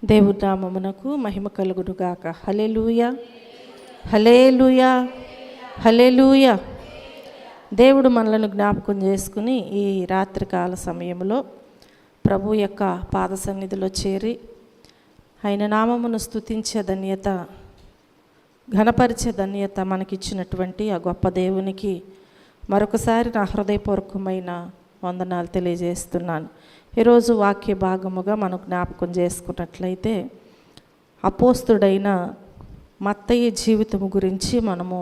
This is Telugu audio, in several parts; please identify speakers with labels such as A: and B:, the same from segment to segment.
A: దేవుని నామమునకు మహిమ కలుగునుగాక. హల్లెలూయా, హల్లెలూయా, హల్లెలూయా. దేవుడు మనలను జ్ఞాపకం చేసుకుని ఈ రాత్రికాల సమయంలో ప్రభు యొక్క పాద సన్నిధిలో చేరి ఆయన నామమును స్తుతించే ధన్యత, ఘనపరిచే ధన్యత మనకిచ్చినటువంటి ఆ గొప్ప దేవునికి మరొకసారి నా హృదయపూర్వకమైన వందనాలు తెలియజేస్తున్నాను. ఈరోజు వాక్య భాగముగా మనం జ్ఞాపకం చేసుకున్నట్లయితే అపోస్తుడైన మత్తయి జీవితం గురించి మనము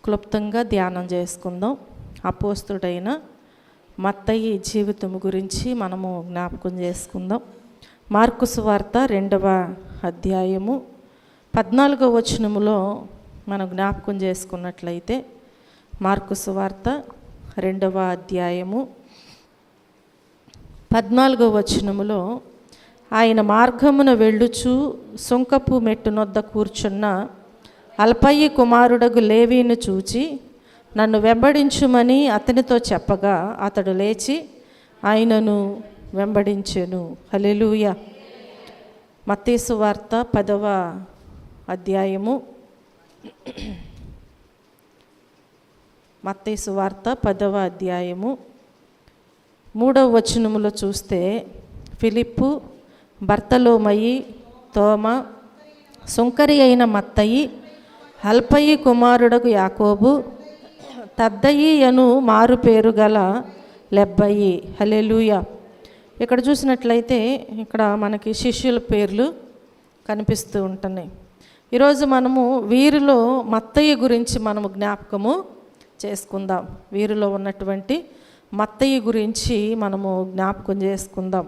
A: క్లుప్తంగా ధ్యానం చేసుకుందాం. అపోస్తుడైన మత్తయి జీవితం గురించి మనము జ్ఞాపకం చేసుకుందాం. మార్కు సువార్త 2వ అధ్యాయము 14వ వచనములో మనం జ్ఞాపకం చేసుకున్నట్లయితే మార్కు సువార్త 2వ అధ్యాయము 14వ వచనములో, ఆయన మార్గమున వెళ్ళుచు సుంకపు మెట్టునొద్ద కూర్చున్న అల్పయి కుమారుడగు లేవీను చూచి నన్ను వెంబడించుమని అతనితో చెప్పగా అతడు లేచి ఆయనను వెంబడించెను. హల్లెలూయా. మత్తయి సువార్త 10వ అధ్యాయము మత్తయి సువార్త 10వ అధ్యాయము 3వ వచనములో చూస్తే ఫిలిప్పు, బర్తలోమయి, తోమ, సుంకరి అయిన మత్తయి, అల్పయి కుమారుడగు యాకోబు, తద్దయి అను మారు పేరు గల లెబ్బయి. హల్లెలూయా. ఇక్కడ చూసినట్లయితే ఇక్కడ మనకి శిష్యుల పేర్లు కనిపిస్తూ ఉంటున్నాయి. ఈరోజు మనము వీరిలో మత్తయి గురించి మనము జ్ఞాపకము చేసుకుందాం. వీరిలో ఉన్నటువంటి మత్తయి గురించి మనము జ్ఞాపకం చేసుకుందాం.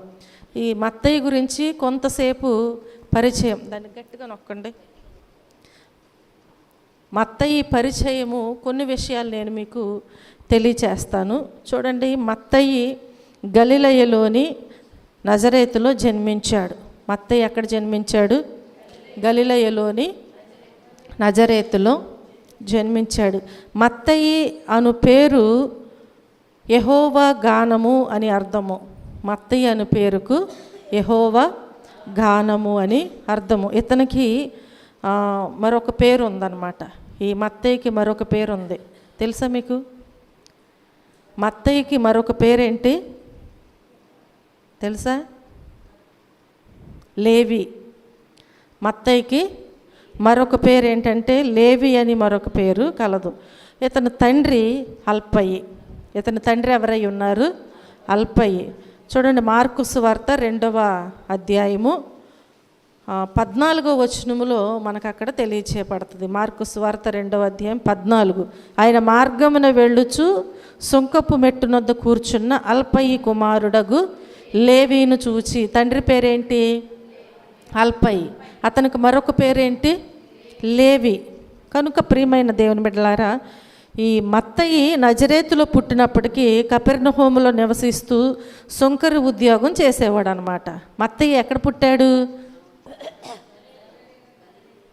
A: ఈ మత్తయి గురించి కొంతసేపు పరిచయం, దాన్ని గట్టిగా నొక్కండి. మత్తయి పరిచయము కొన్ని విషయాలు నేను మీకు తెలియచేస్తాను. చూడండి, మత్తయి గలిలయలోని నజరేతులో జన్మించాడు. మత్తయి ఎక్కడ జన్మించాడు? గలిలయలోని నజరేతులో జన్మించాడు. మత్తయి అను పేరు యెహోవా గానము అని అర్థము. మత్తయి అను పేరుకు యెహోవా గానము అని అర్థము. ఇతనికి మరొక పేరు ఉందన్నమాట. ఈ మత్తయికి మరొక పేరు ఉంది, తెలుసా మీకు? మత్తయికి మరొక పేరేంటి తెలుసా? లేవి. మత్తయికి మరొక పేరు ఏంటంటే లేవి అని మరొక పేరు కలదు. ఇతని తండ్రి అల్పయి. ఇతని తండ్రి ఎవరై ఉన్నారు? అల్పయి. చూడండి, మార్కు సువార్త 2వ అధ్యాయము 14వ వచనములో మనకు అక్కడ తెలియచేయబడుతుంది. మార్కు సువార్త 2వ అధ్యాయం 14. ఆయన మార్గమున వెళ్ళుచు సుంకపు మెట్టునొద్ద కూర్చున్న అల్పయి కుమారుడగు లేవీను చూచి, తండ్రి పేరేంటి? అల్పయి. అతనికి మరొక పేరేంటి? లేవి. కనుక ప్రియమైన దేవుని బిడ్డలారా, ఈ మత్తయి నజరేతులో పుట్టినప్పటికీ కపెర్నహూములో నివసిస్తూ సుంకరి ఉద్యోగం చేసేవాడు అనమాట. మత్తయి ఎక్కడ పుట్టాడు?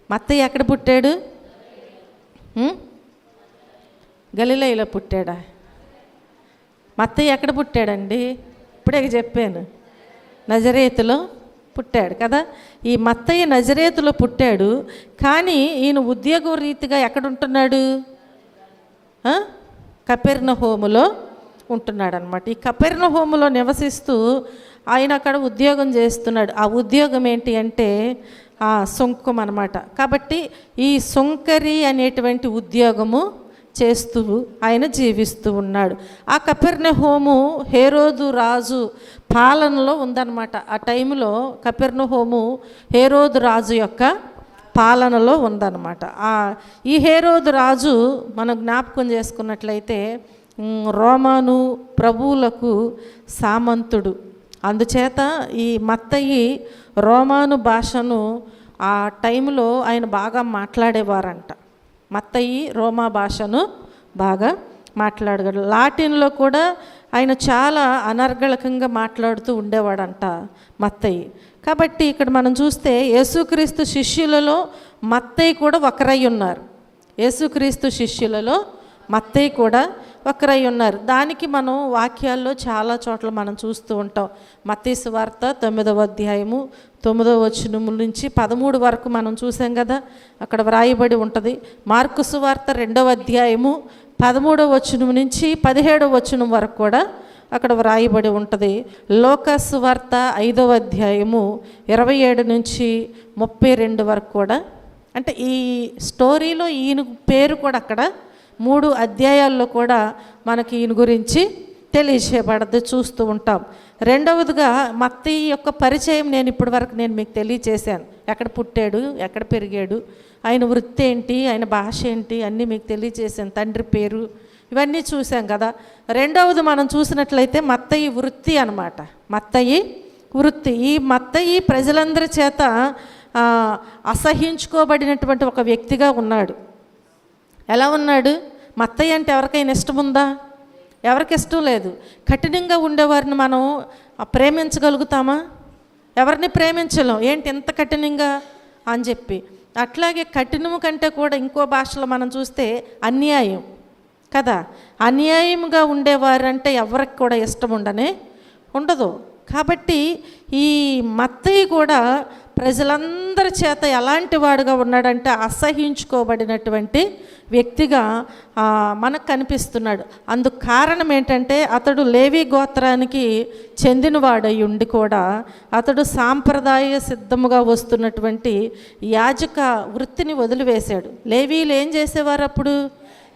A: మత్తయి ఎక్కడ పుట్టాడు? గలిలయలో పుట్టాడా? మత్తయి ఎక్కడ పుట్టాడండి? ఇప్పుడే చెప్పాను, నజరేతులో పుట్టాడు కదా. ఈ మత్తయి నజరేతులో పుట్టాడు, కానీ ఈయన ఉద్యోగ రీతిగా ఎక్కడ ఉంటున్నాడు? కపెర్నహూములో ఉంటున్నాడు అనమాట. ఈ కపెర్నహూములో నివసిస్తూ ఆయన అక్కడ ఉద్యోగం చేస్తున్నాడు. ఆ ఉద్యోగం ఏంటి అంటే ఆ సుంకం అనమాట. కాబట్టి ఈ సుంకరి అనేటువంటి ఉద్యోగము చేస్తూ ఆయన జీవిస్తూ ఉన్నాడు. ఆ కపెర్నహూము హేరోదు రాజు పాలనలో ఉందన్నమాట. ఆ టైంలో కపెర్నహూము హేరోదు రాజు యొక్క పాలనలో ఉందన్నమాట. ఈ హేరోదు రాజు మనం జ్ఞాపకం చేసుకున్నట్లయితే రోమాను ప్రభువులకు సామంతుడు. అందుచేత ఈ మత్తయి రోమాను భాషను ఆ టైంలో ఆయన బాగా మాట్లాడేవారంట. మత్తయి రోమా భాషను బాగా మాట్లాడగలడు. లాటిన్లో కూడా ఆయన చాలా అనర్గళకంగా మాట్లాడుతూ ఉండేవాడంట మత్తయి. కాబట్టి ఇక్కడ మనం చూస్తే యేసుక్రీస్తు శిష్యులలో మత్తయి కూడా ఒకరై ఉన్నారు. యేసుక్రీస్తు శిష్యులలో మత్తయి కూడా ఒకరై ఉన్నారు. దానికి మనం వాక్యాల్లో చాలా చోట్ల మనం చూస్తూ ఉంటాం. మత్తయి సువార్త 9వ అధ్యాయము 9వ వచనం నుంచి 13 వరకు మనం చూసాం కదా, అక్కడ వ్రాయబడి ఉంటుంది. మార్కు సువార్త 2వ అధ్యాయము 13వ వచనం నుంచి 17వ వచనం వరకు కూడా అక్కడ వ్రాయబడి ఉంటుంది. లోకా సువార్త 5వ అధ్యాయము 27 నుంచి 32 వరకు కూడా, అంటే ఈ స్టోరీలో ఈయన పేరు కూడా అక్కడ 3 అధ్యాయాల్లో కూడా మనకి ఈయన గురించి తెలియచేయబడదు, చూస్తూ ఉంటాం. రెండవదిగా మత్తయి యొక్క పరిచయం నేను ఇప్పటి వరకు మీకు తెలియచేశాను. ఎక్కడ పుట్టాడు, ఎక్కడ పెరిగాడు, ఆయన వృత్తి ఏంటి, ఆయన భాష ఏంటి అన్నీ మీకు తెలియచేశాను. తండ్రి పేరు ఇవన్నీ చూసాం కదా. రెండవది మనం చూసినట్లయితే మత్తయి వృత్తి అన్నమాట. మత్తయి వృత్తి. ఈ మత్తయి ప్రజలందరి చేత అసహించుకోబడినటువంటి ఒక వ్యక్తిగా ఉన్నాడు. ఎలా ఉన్నాడు? మత్తయి అంటే ఎవరికైనా ఇష్టం ఉందా? ఎవరికి ఇష్టం లేదు. కఠినంగా ఉండేవారిని మనం ప్రేమించగలుగుతామా? ఎవరిని ప్రేమించలేం. ఏంటి ఎంత కఠినంగా అని చెప్పి. అట్లాగే కఠినము కంటే కూడా ఇంకో భాషలో మనం చూస్తే అన్యాయం కదా. అన్యాయంగా ఉండేవారంటే ఎవరికి కూడా ఇష్టం ఉండదు. కాబట్టి ఈ మత్తయి కూడా ప్రజలందరి చేత ఎలాంటి వాడుగా ఉన్నాడంటే అసహించుకోబడినటువంటి వ్యక్తిగా మనకు కనిపిస్తున్నాడు. అందుకు కారణం ఏంటంటే అతడు లేవి గోత్రానికి చెందినవాడై ఉండి కూడా అతడు సాంప్రదాయ సిద్ధముగా వస్తున్నటువంటి యాజక వృత్తిని వదిలివేశాడు. లేవీలు ఏం చేసేవారు అప్పుడు?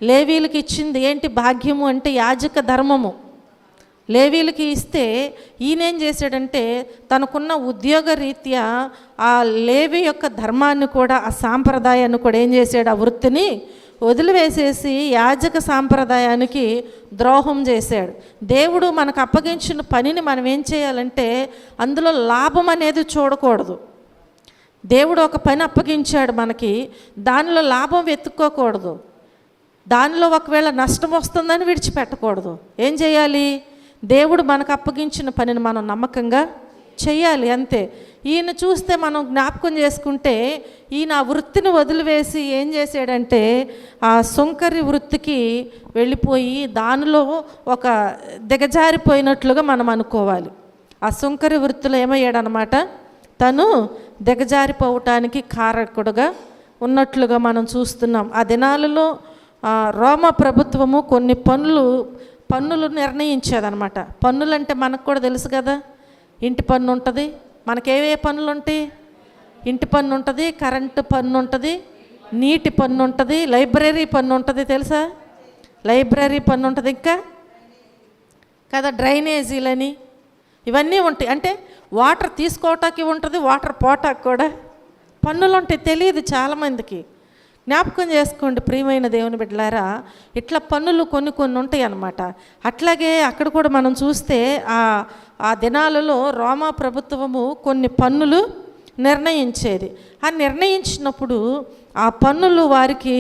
A: లేవీలకు ఇచ్చింది ఏంటి? భాగ్యము అంటే యాజక ధర్మము. లేవీలకి ఇస్తే ఈయనేం చేశాడంటే తనకున్న ఉద్యోగ రీత్యా ఆ లేవి యొక్క ధర్మాన్ని కూడా, ఆ సాంప్రదాయాన్ని కూడా ఏం చేశాడు? ఆ వృత్తిని వదిలివేసేసి యాజక సాంప్రదాయానికి ద్రోహం చేశాడు. దేవుడు మనకు అప్పగించిన పనిని మనం ఏం చేయాలంటే అందులో లాభం అనేది చూడకూడదు. దేవుడు ఒక పని అప్పగించాడు మనకి, దానిలో లాభం వెతుక్కోకూడదు. దానిలో ఒకవేళ నష్టం వస్తుందని విడిచిపెట్టకూడదు. ఏం చేయాలి? దేవుడు మనకు అప్పగించిన పనిని మనం నమ్మకంగా చేయాలి, అంతే. ఈయన చూస్తే మనం జ్ఞాపకం చేసుకుంటే ఈయన ఆ వృత్తిని వదిలివేసి ఏం చేశాడంటే ఆ సుంకరి వృత్తికి వెళ్ళిపోయి దానిలో ఒక దిగజారిపోయినట్లుగా మనం అనుకోవాలి. ఆ సుంకరి వృత్తిలో ఏమయ్యాడనమాట? తను దిగజారిపోవటానికి కారకుడుగా ఉన్నట్లుగా మనం చూస్తున్నాం. ఆ దినాలలో రోమా ప్రభుత్వము కొన్ని పన్నులు నిర్ణయించేదనమాట. పన్నులు అంటే మనకు కూడా తెలుసు కదా. ఇంటి పన్ను ఉంటుంది, మనకేవే పన్నులు ఉంటాయి? ఇంటి పన్ను ఉంటుంది, కరెంటు పన్ను ఉంటుంది, నీటి పన్ను ఉంటుంది, లైబ్రరీ పన్ను ఉంటుంది, తెలుసా? లైబ్రరీ పన్ను ఉంటుంది, ఇంకా కదా డ్రైనేజీలని ఇవన్నీ ఉంటాయి. అంటే వాటర్ తీసుకోవటానికి ఉంటుంది, వాటర్ పోటానికి కూడా పన్నులు ఉంటాయి. తెలియదు చాలామందికి. జ్ఞాపకం చేసుకోండి ప్రియమైన దేవుని బిడ్డలారా, ఇట్లా పన్నులు కొన్ని ఉంటాయి అన్నమాట. అట్లాగే అక్కడ కూడా మనం చూస్తే ఆ దినాలలో రోమా ప్రభుత్వము కొన్ని పన్నులు నిర్ణయించేది. ఆ నిర్ణయించినప్పుడు ఆ పన్నులు వారికి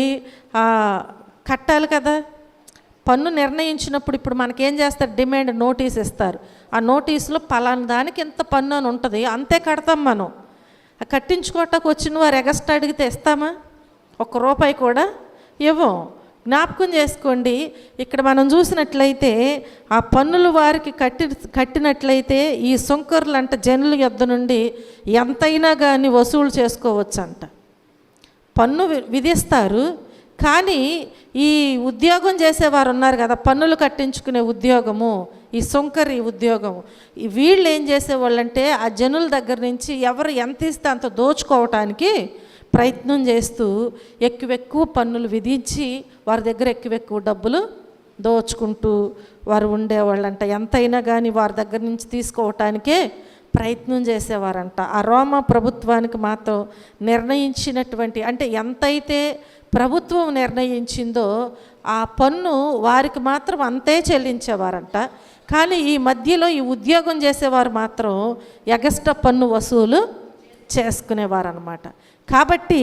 A: కట్టాలి కదా. పన్ను నిర్ణయించినప్పుడు ఇప్పుడు మనకేం చేస్తారు? డిమాండ్ నోటీస్ ఇస్తారు. ఆ నోటీసులో పలానా దానికి ఎంత పన్ను అని ఉంటుంది, అంతే కడతాం మనం. కట్టించుకోవటానికి వచ్చిన వారు ఎగస్ట్రా అడిగితే ఇస్తామా? ₹1 కూడా ఇవ్వం. జ్ఞాపకం చేసుకోండి. ఇక్కడ మనం చూసినట్లయితే ఆ పన్నులు వారికి కట్టినట్లయితే ఈ సుంకరులు అంట జనుల యొద్ద నుండి ఎంతైనా కానీ వసూలు చేసుకోవచ్చు అంట. పన్ను విధిస్తారు, కానీ ఈ ఉద్యోగం చేసేవారు ఉన్నారు కదా, పన్నులు కట్టించుకునే ఉద్యోగము, ఈ సుంకరి ఉద్యోగము, వీళ్ళు ఏం చేసేవాళ్ళంటే ఆ జనుల దగ్గర నుంచి ఎవరు ఎంత ఇస్తే అంత దోచుకోవటానికి ప్రయత్నం చేస్తూ ఎక్కువ పన్నులు విధించి వారి దగ్గర ఎక్కువ డబ్బులు దోచుకుంటూ వారు ఉండేవాళ్ళంట. ఎంతైనా కానీ వారి దగ్గర నుంచి తీసుకోవటానికే ప్రయత్నం చేసేవారంట. ఆ రోమా ప్రభుత్వానికి మాత్రం నిర్ణయించినటువంటి, అంటే ఎంతైతే ప్రభుత్వం నిర్ణయించిందో ఆ పన్ను వారికి మాత్రం అంతే చెల్లించేవారంట. కానీ ఈ మధ్యలో ఈ ఉద్యోగం చేసేవారు మాత్రం ఎగస్ట్రా పన్ను వసూలు చేసుకునేవారనమాట. కాబట్టి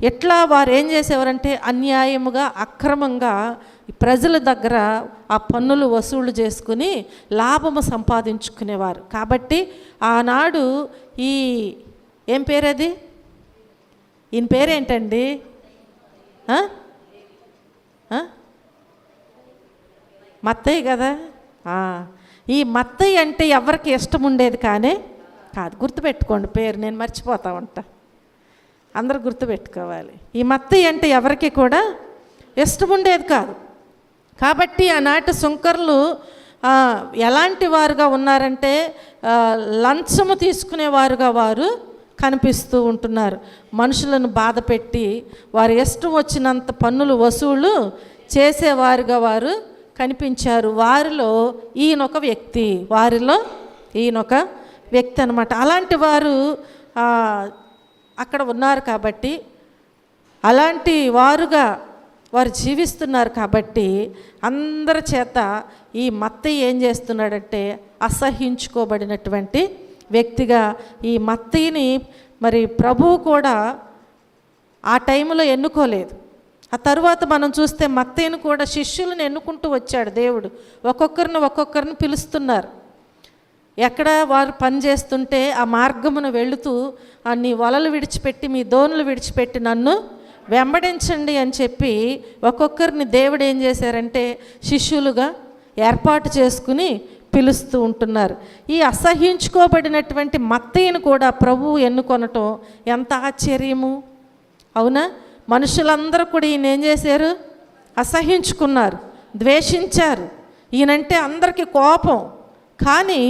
A: ఎట్లా వారు ఏం చేసేవారంటే అన్యాయముగా, అక్రమంగా ప్రజల దగ్గర ఆ పన్నులు వసూలు చేసుకుని లాభము సంపాదించుకునేవారు. కాబట్టి ఆనాడు ఏం పేరది? ఈయన పేరేంటండి? మత్తయి కదా. ఈ మత్తయి అంటే ఎవరికి ఇష్టం ఉండేది కానే కాదు. గుర్తుపెట్టుకోండి పేరు, నేను మర్చిపోతా ఉంటా, అందరూ గుర్తుపెట్టుకోవాలి. ఈ మత్తయి అంటే ఎవరికి కూడా ఇష్టం ఉండేది కాదు. కాబట్టి ఆనాటి సుంకరులు ఎలాంటి వారుగా ఉన్నారంటే లంచము తీసుకునేవారుగా వారు కనిపిస్తూ ఉంటున్నారు. మనుషులను బాధ పెట్టి వారి ఇష్టం వచ్చినంత పన్నులు వసూలు చేసేవారుగా వారు కనిపించారు. వారిలో ఈయనొక వ్యక్తి అనమాట. అలాంటి వారు అక్కడ ఉన్నారు కాబట్టి, అలాంటి వారుగా వారు జీవిస్తున్నారు కాబట్టి అందరి చేత ఈ మత్తయి ఏం చేస్తున్నాడంటే అసహ్యించుకోబడినటువంటి వ్యక్తిగా ఈ మత్తయిని మరి ప్రభువు కూడా ఆ టైంలో ఎన్నుకోలేదు. ఆ తరువాత మనం చూస్తే మత్తయిని కూడా శిష్యులను ఎన్నుకుంటూ వచ్చాడు దేవుడు. ఒక్కొక్కరిని పిలుస్తున్నారు. ఎక్కడ వారు పని చేస్తుంటే ఆ మార్గమును వెళుతూ నీ వలలు విడిచిపెట్టి మీ దోణులు విడిచిపెట్టి నన్ను వెంబడించండి అని చెప్పి ఒక్కొక్కరిని దేవుడు ఏం చేశారంటే శిష్యులుగా ఏర్పాటు చేసుకుని పిలుస్తూ ఉంటున్నారు. ఈ అసహ్యించుకోబడినటువంటి మత్తయిని కూడా ప్రభువు ఎన్నుకొనటం ఎంత ఆశ్చర్యము, అవునా? మనుషులందరూ కూడా ఈయన ఏం చేశారు? అసహ్యించుకున్నారు, ద్వేషించారు. ఈయనంటే అందరికీ కోపం. కానీ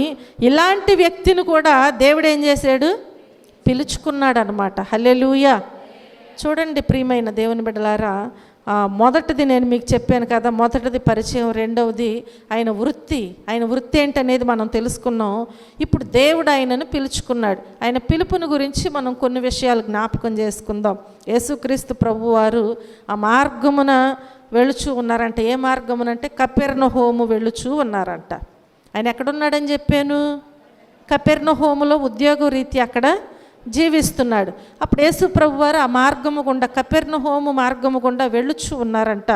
A: ఇలాంటి వ్యక్తిని కూడా దేవుడు ఏం చేశాడు? పిలుచుకున్నాడు అనమాట. హల్లెలూయా. చూడండి ప్రియమైన దేవుని బిడ్డలారా, మొదటిది నేను మీకు చెప్పాను కదా, మొదటిది పరిచయం, రెండవది ఆయన వృత్తి ఏంటనేది మనం తెలుసుకున్నాం. ఇప్పుడు దేవుడు ఆయనను పిలుచుకున్నాడు. ఆయన పిలుపుని గురించి మనం కొన్ని విషయాలు జ్ఞాపకం చేసుకుందాం. యేసుక్రీస్తు ప్రభువారు ఆ మార్గమున వెళుచూ ఉన్నారంట. ఏ మార్గమునంటే కపెర్నహూము వెళుచూ ఉన్నారంట. ఆయన ఎక్కడున్నాడని చెప్పాను? కపెర్నహూములో ఉద్యోగ రీతి అక్కడ జీవిస్తున్నాడు. అప్పుడు యేసు ప్రభువారు ఆ మార్గము గుండా, కపెర్నహూము మార్గము గుండా వెళ్ళుచూ ఉన్నారంట.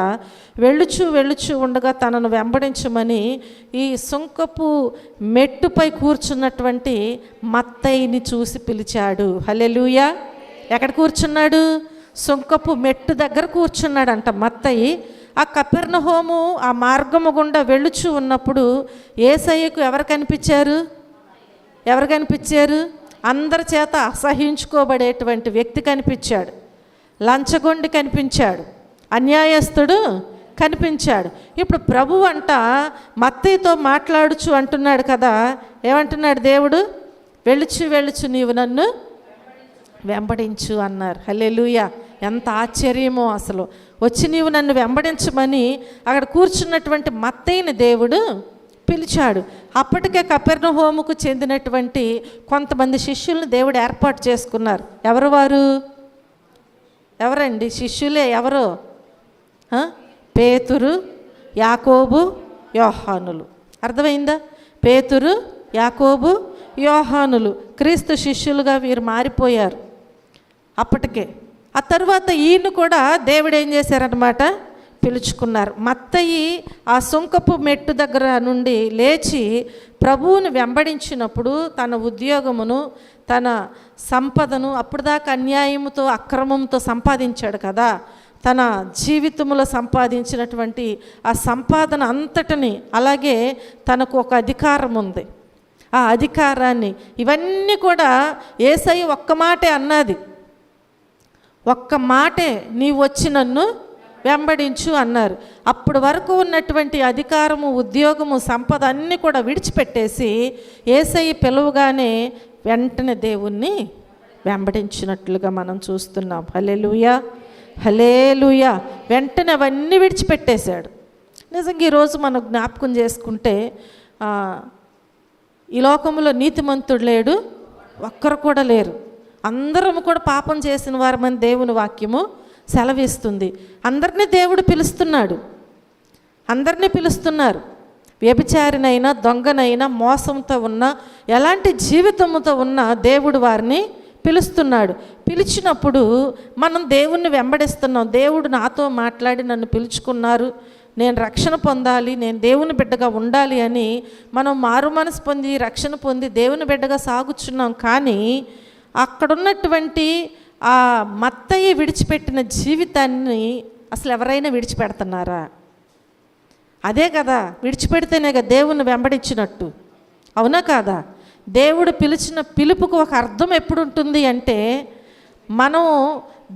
A: వెళ్ళుచూ ఉండగా తనను వెంబడించమని ఈ సుంకపు మెట్టుపై కూర్చున్నటువంటి మత్తయిని చూసి పిలిచాడు. హల్లెలూయా. ఎక్కడ కూర్చున్నాడు? సుంకపు మెట్టు దగ్గర కూర్చున్నాడంట మత్తయి. ఆ కపెర్నహూము ఆ మార్గము గుండా వెళ్ళుచూ ఉన్నప్పుడు యేసయ్యకు ఎవరు కనిపించారు? అందరి చేత అసహించుకోబడేటువంటి వ్యక్తి కనిపించాడు. లంచగొండి కనిపించాడు. అన్యాయస్తుడు కనిపించాడు. ఇప్పుడు ప్రభువు అంట మత్తయితో మాట్లాడుచు అంటున్నాడు కదా. ఏమంటున్నాడు దేవుడు? వెళ్ళుచు నీవు నన్ను వెంబడించు అన్నారు. హల్లెలూయా. ఎంత ఆశ్చర్యమో అసలు. వచ్చి నీవు నన్ను వెంబడించమని అక్కడ కూర్చున్నటువంటి మత్తయిని దేవుడు పిలిచాడు. అప్పటికే కపెర్నహూముకు చెందినటువంటి కొంతమంది శిష్యులను దేవుడు ఏర్పాటు చేసుకున్నారు. ఎవరండి శిష్యులే? ఎవరు? పేతురు, యాకోబు, యోహానులు. అర్థమైందా? పేతురు, యాకోబు, యోహానులు క్రీస్తు శిష్యులుగా వీరు మారిపోయారు అప్పటికే. ఆ తర్వాత ఈయన కూడా దేవుడు ఏం చేశారనమాట? పిలుచుకున్నారు. మత్తయి ఆ సుంకపు మెట్టు దగ్గర నుండి లేచి ప్రభువును వెంబడించినప్పుడు తన ఉద్యోగమును, తన సంపదను, అప్పటిదాకా అన్యాయముతో అక్రమంతో సంపాదించాడు కదా, తన జీవితంలో సంపాదించినటువంటి ఆ సంపాదన అంతటిని, అలాగే తనకు ఒక అధికారం ఉంది, ఆ అధికారాన్ని, ఇవన్నీ కూడా యేసయ్య ఒక్క మాటే అన్నది. ఒక్క మాటే, నీవు వచ్చి నన్ను వెంబడించు అన్నారు. అప్పటి వరకు ఉన్నటువంటి అధికారము, ఉద్యోగము, సంపద అన్నీ కూడా విడిచిపెట్టేసి యేసయ్య పిలువగానే వెంటనే దేవుణ్ణి వెంబడించినట్లుగా మనం చూస్తున్నాం. హల్లెలూయా, హల్లెలూయా. వెంటనే అవన్నీ విడిచిపెట్టేశాడు. నిజంగా ఈరోజు మనం జ్ఞాపకం చేసుకుంటే ఈ లోకంలో నీతిమంతుడు లేడు, ఒక్కరు కూడా లేరు. అందరం కూడా పాపం చేసిన వారమని దేవుని వాక్యము సెలవిస్తుంది. అందరినీ దేవుడు పిలుస్తున్నారు. వ్యభిచారినైనా, దొంగనైనా, మోసంతో ఉన్న, ఎలాంటి జీవితంతో ఉన్న దేవుడు వారిని పిలుస్తున్నాడు. పిలిచినప్పుడు మనం దేవుణ్ణి వెంబడిస్తున్నాం. దేవుడు నాతో మాట్లాడి నన్ను పిలుచుకున్నారు, నేను రక్షణ పొందాలి, నేను దేవుని బిడ్డగా ఉండాలి అని మనం మారు మనసు పొంది, రక్షణ పొంది దేవుని బిడ్డగా సాగుచున్నాం. కానీ అక్కడున్నటువంటి ఆ మత్తయి విడిచిపెట్టిన జీవితాన్ని అసలు ఎవరైనా విడిచిపెడుతున్నారా? అదే కదా, విడిచిపెడితేనే కదా దేవుణ్ణి వెంబడించినట్టు, అవునా కాదా? దేవుడు పిలిచిన పిలుపుకు ఒక అర్థం ఎప్పుడు ఉంటుంది అంటే, మనం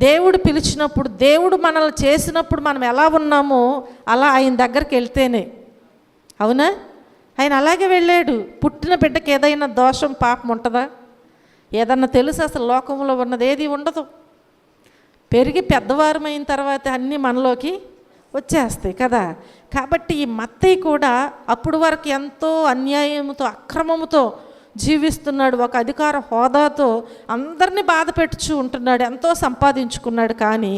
A: దేవుడు పిలిచినప్పుడు, దేవుడు మనల్ని చేసినప్పుడు మనం ఎలా ఉన్నామో అలా ఆయన దగ్గరికి వెళ్తేనే, అవునా? ఆయన అలాగే వెళ్ళాడు. పుట్టిన బిడ్డకి ఏదైనా దోషం పాపం ఉంటుందా? ఏదన్నా తెలుసు? అసలు లోకంలో ఉన్నది ఏది ఉండదు. పెరిగి పెద్దవారమైన తర్వాత అన్నీ మనలోకి వచ్చేస్తాయి కదా. కాబట్టి ఈ మత్తయి కూడా అప్పుడు వరకు ఎంతో అన్యాయంతో, అక్రమముతో జీవిస్తున్నాడు. ఒక అధికార హోదాతో అందరినీ బాధ పెట్టుచూ ఉంటున్నాడు, ఎంతో సంపాదించుకున్నాడు. కానీ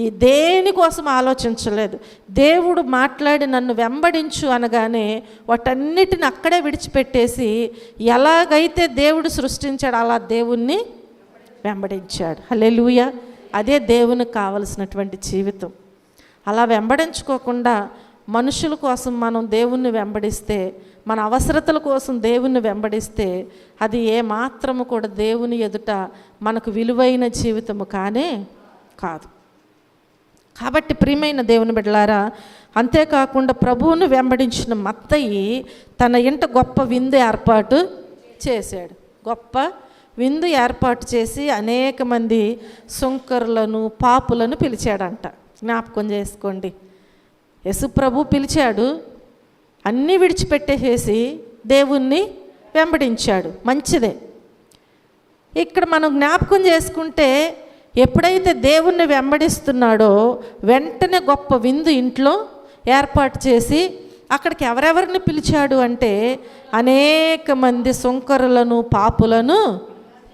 A: ఈ దేనికోసం ఆలోచించలేదు. దేవుడు మాట్లాడి నన్ను వెంబడించు అనగానే వాటన్నిటిని అక్కడే విడిచిపెట్టేసి ఎలాగైతే దేవుడు సృష్టించాడు అలా దేవుణ్ణి వెంబడించాడు. హల్లెలూయా. అదే దేవునికి కావలసినటువంటి జీవితం. అలా వెంబడించుకోకుండా మనుషుల కోసం మనం దేవుణ్ణి వెంబడిస్తే, మన అవసరతల కోసం దేవుణ్ణి వెంబడిస్తే అది ఏమాత్రము కూడా దేవుని ఎదుట మనకు విలువైన జీవితము కానే కాదు. కాబట్టి ప్రియమైన దేవుని బిడ్డలారా, అంతేకాకుండా ప్రభువును వెంబడించిన మత్తయి తన ఇంట గొప్ప విందు ఏర్పాటు చేశాడు. గొప్ప విందు ఏర్పాటు చేసి అనేక మంది సుంకరులను, పాపులను పిలిచాడంట. జ్ఞాపకం చేసుకోండి. యేసు ప్రభు పిలిచాడు, అన్నీ విడిచిపెట్టేసేసి దేవుణ్ణి వెంబడించాడు. మంచిదే. ఇక్కడ మనం జ్ఞాపకం చేసుకుంటే, ఎప్పుడైతే దేవుణ్ణి వెంబడిస్తున్నాడో వెంటనే గొప్ప విందు ఇంట్లో ఏర్పాటు చేసి అక్కడికి ఎవరెవరిని పిలిచాడు అంటే అనేక మంది సుంకరులను, పాపులను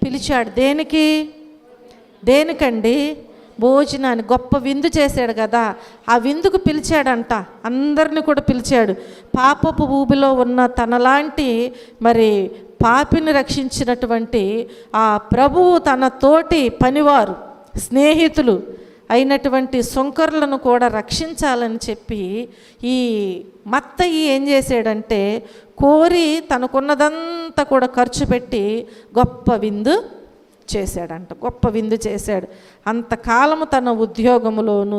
A: పిలిచాడు. దేనికండి? భోజనాన్ని. గొప్ప విందు చేశాడు కదా, ఆ విందుకు పిలిచాడంట. అందరిని కూడా పిలిచాడు. పాపపు ఊబిలో ఉన్న తనలాంటి మరి పాపిని రక్షించినటువంటి ఆ ప్రభువు తన తోటి పనివారు, స్నేహితులు అయినటువంటి సుంకరులను కూడా రక్షించాలని చెప్పి ఈ మత్తయి ఏం చేశాడంటే, కోరి తనకున్నదంతా కూడా ఖర్చు పెట్టి గొప్ప విందు చేశాడంట. గొప్ప విందు చేశాడు. అంతకాలము తన ఉద్యోగములోను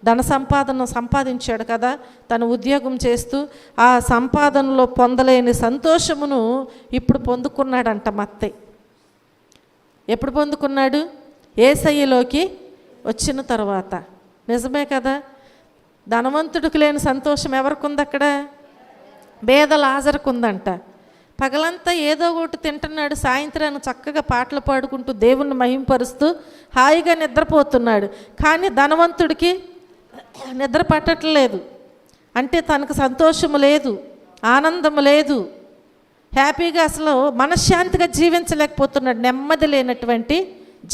A: ధన సంపాదన సంపాదించాడు కదా. తన ఉద్యోగం చేస్తూ ఆ సంపాదనలో పొందలేని సంతోషమును ఇప్పుడు పొందుకున్నాడంట మత్తయి. ఎప్పుడు పొందుకున్నాడు? యేసయ్యలోకి వచ్చిన తర్వాత. నిజమే కదా. ధనవంతుడికి లేని సంతోషం ఎవరికి ఉంది అక్కడ? పేద లాజరుకు ఉందంట. పగలంతా ఏదో ఒకటి తింటున్నాడు, సాయంత్రాన్ని చక్కగా పాటలు పాడుకుంటూ దేవుణ్ణి మహింపరుస్తూ హాయిగా నిద్రపోతున్నాడు. కానీ ధనవంతుడికి నిద్ర పట్టట్లేదు. అంటే తనకు సంతోషము లేదు, ఆనందము లేదు, హ్యాపీగా అసలు మనశ్శాంతిగా జీవించలేకపోతున్నాడు. నెమ్మది లేనటువంటి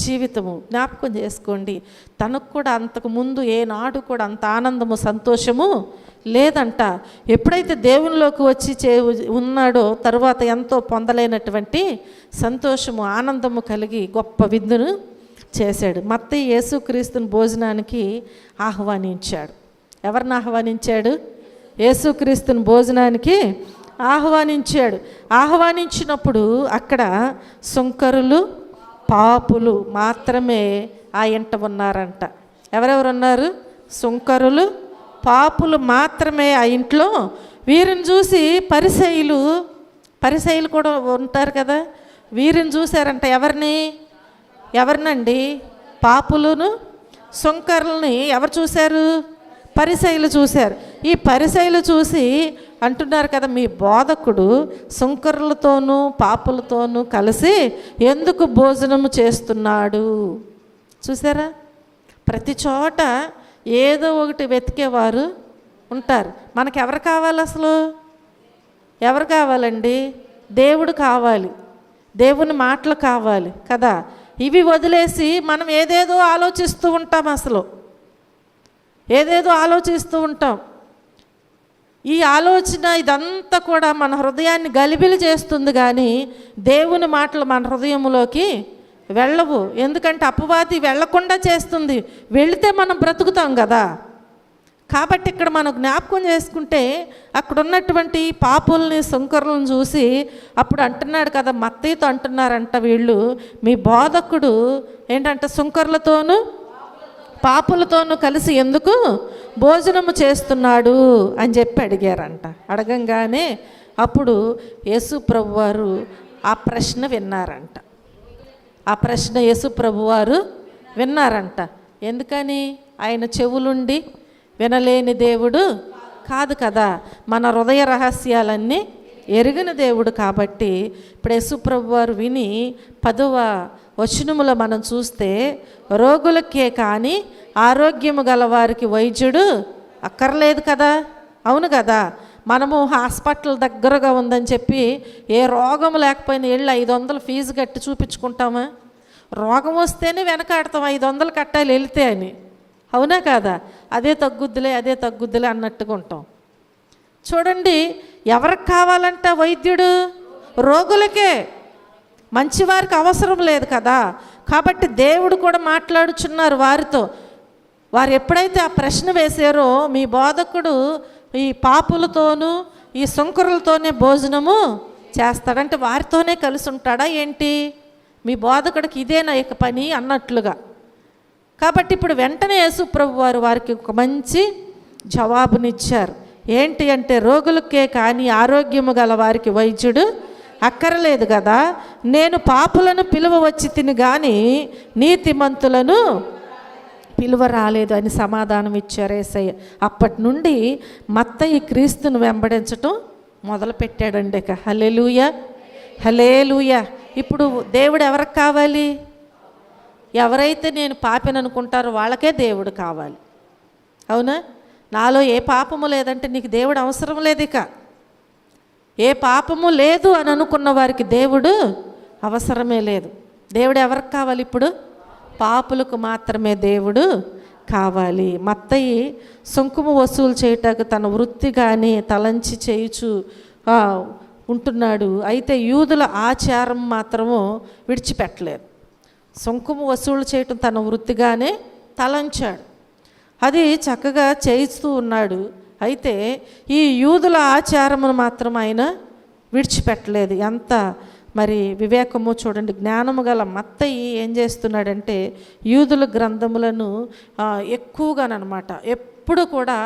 A: జీవితము. జ్ఞాపకం చేసుకోండి, తనకు కూడా అంతకు ముందు ఏనాడు కూడా అంత ఆనందము, సంతోషము లేదంట. ఎప్పుడైతే దేవునిలోకి వచ్చి ఉన్నాడో తర్వాత ఎంతో పొందలేనటువంటి సంతోషము, ఆనందము కలిగి గొప్ప విందును చేశాడు. మత్తయి యేసుక్రీస్తుని భోజనానికి ఆహ్వానించాడు. ఎవరిని ఆహ్వానించాడు? యేసుక్రీస్తుని భోజనానికి ఆహ్వానించాడు. ఆహ్వానించినప్పుడు అక్కడ సుంకరులు, పాపులు మాత్రమే ఆ ఇంట ఉన్నారంట. ఎవరెవరు ఉన్నారు? సుంకరులు, పాపులు మాత్రమే ఆ ఇంట్లో. వీరిని చూసి పరిసయ్యులు కూడా ఉంటారు కదా, వీరిని చూశారంట. ఎవరినండి? పాపులను, సుంకరులని ఎవరు చూశారు? పరిసయ్యులు చూశారు. ఈ పరిసయ్యులు చూసి అంటున్నారు కదా, మీ బోధకుడు సుంకరులతోనూ పాపులతోనూ కలిసి ఎందుకు భోజనము చేస్తున్నాడు? చూసారా? ప్రతి చోట ఏదో ఒకటి వెతికేవారు ఉంటారు. మనకు ఎవరు కావాలి? అసలు ఎవరు కావాలండి? దేవుడు కావాలి, దేవుని మాటలు కావాలి కదా. ఇవి వదిలేసి మనం ఏదేదో ఆలోచిస్తూ ఉంటాం. అసలు ఏదేదో ఆలోచిస్తూ ఉంటాం. ఈ ఆలోచన ఇదంతా కూడా మన హృదయాన్ని గలిబిలి చేస్తుంది, కానీ దేవుని మాటలు మన హృదయంలోకి వెళ్ళవు. ఎందుకంటే అపవాది వెళ్ళకుండా చేస్తుంది, వెళితే మనం బ్రతుకుతాం కదా. కాబట్టి ఇక్కడ మనం జ్ఞాపకం చేసుకుంటే అక్కడ ఉన్నటువంటి పాపుల్ని, సుంకరులను చూసి అప్పుడు అంటున్నాడు కదా, మత్తయితో అంటున్నారంట వీళ్ళు, మీ బోధకుడు ఏంటంటే సుంకరులతోనూ పాపులతోనూ కలిసి ఎందుకు భోజనము చేస్తున్నాడు అని చెప్పి అడిగారంట. అడగంగానే అప్పుడు యేసు ప్రభువారు ఆ ప్రశ్న విన్నారంట. ఆ ప్రశ్న యేసు ప్రభువారు విన్నారంట. ఎందుకని? ఆయన చెవులుండి వినలేని దేవుడు కాదు కదా, మన హృదయ రహస్యాలన్నీ ఎరిగిన దేవుడు కాబట్టి ఇప్పుడు యేసు ప్రభువారు విని 10వ వచనములో మనం చూస్తే, రోగులకే కానీ ఆరోగ్యము గల వారికి వైద్యుడు అక్కర్లేదు కదా. అవును కదా, మనము హాస్పిటల్ దగ్గరగా ఉందని చెప్పి ఏ రోగం లేకపోయినా వెళ్ళి 500 ఫీజు కట్టి చూపించుకుంటామా? రోగం వస్తేనే వెనకాడతాం, 500 కట్టాలి వెళితే అని. అవునా కాదా? అదే తగ్గుద్దులే అన్నట్టుగా ఉంటాం. చూడండి, ఎవరికి కావాలంట వైద్యుడు? రోగులకే, మంచివారికి అవసరం లేదు కదా. కాబట్టి దేవుడు కూడా మాట్లాడుచున్నారు వారితో. వారు ఎప్పుడైతే ఆ ప్రశ్న వేశారో, మీ బోధకుడు ఈ పాపులతోనూ ఈ సుంకరులతోనే భోజనము చేస్తాడంటే వారితోనే కలిసి ఉంటాడా ఏంటి? మీ బోధకుడికి ఇదేనా ఇక పని అన్నట్లుగా. కాబట్టి ఇప్పుడు వెంటనే యేసు ప్రభు వారికి ఒక మంచి జవాబునిచ్చారు. ఏంటి అంటే, రోగులకే కానీ ఆరోగ్యము గల వారికి వైద్యుడు అక్కరలేదు కదా. నేను పాపులను పిలువవచ్చి తిని కానీ నీతిమంతులను పిలువ రాలేదు అని సమాధానం ఇచ్చారు యేసయ్య. అప్పటి నుండి మత్తయి క్రీస్తును వెంబడించటం మొదలుపెట్టాడండి. ఇక హల్లెలూయా, హల్లెలూయా. ఇప్పుడు దేవుడు ఎవరికి కావాలి? ఎవరైతే నేను పాపిని అనుకుంటారో వాళ్ళకే దేవుడు కావాలి. అవునా? నాలో ఏ పాపము లేదంటే నీకు దేవుడు అవసరం లేదు. ఇక ఏ పాపము లేదు అని అనుకున్న వారికి దేవుడు అవసరమే లేదు. దేవుడు ఎవరికి కావాలి? ఇప్పుడు పాపులకు మాత్రమే దేవుడు కావాలి. మత్తయి సొంకుము వసూలు చేయటానికి తన వృత్తిగానే తలంచి చేయుచు ఉంటున్నాడు. అయితే యూదుల ఆచారం మాత్రము విడిచిపెట్టలేదు. సొంకుము వసూలు చేయటం తన వృత్తిగానే తలంచాడు. అది చక్కగా చేయిస్తూ ఉన్నాడు. అయితే ఈ యూదుల ఆచారమును మాత్రం ఆయన విడిచిపెట్టలేదు. ఎంత మరి వివేకము చూడండి. జ్ఞానము గల మత్తయి ఏం చేస్తున్నాడంటే, యూదుల గ్రంథములను ఎక్కువగానమాట ఎప్పుడు కూడా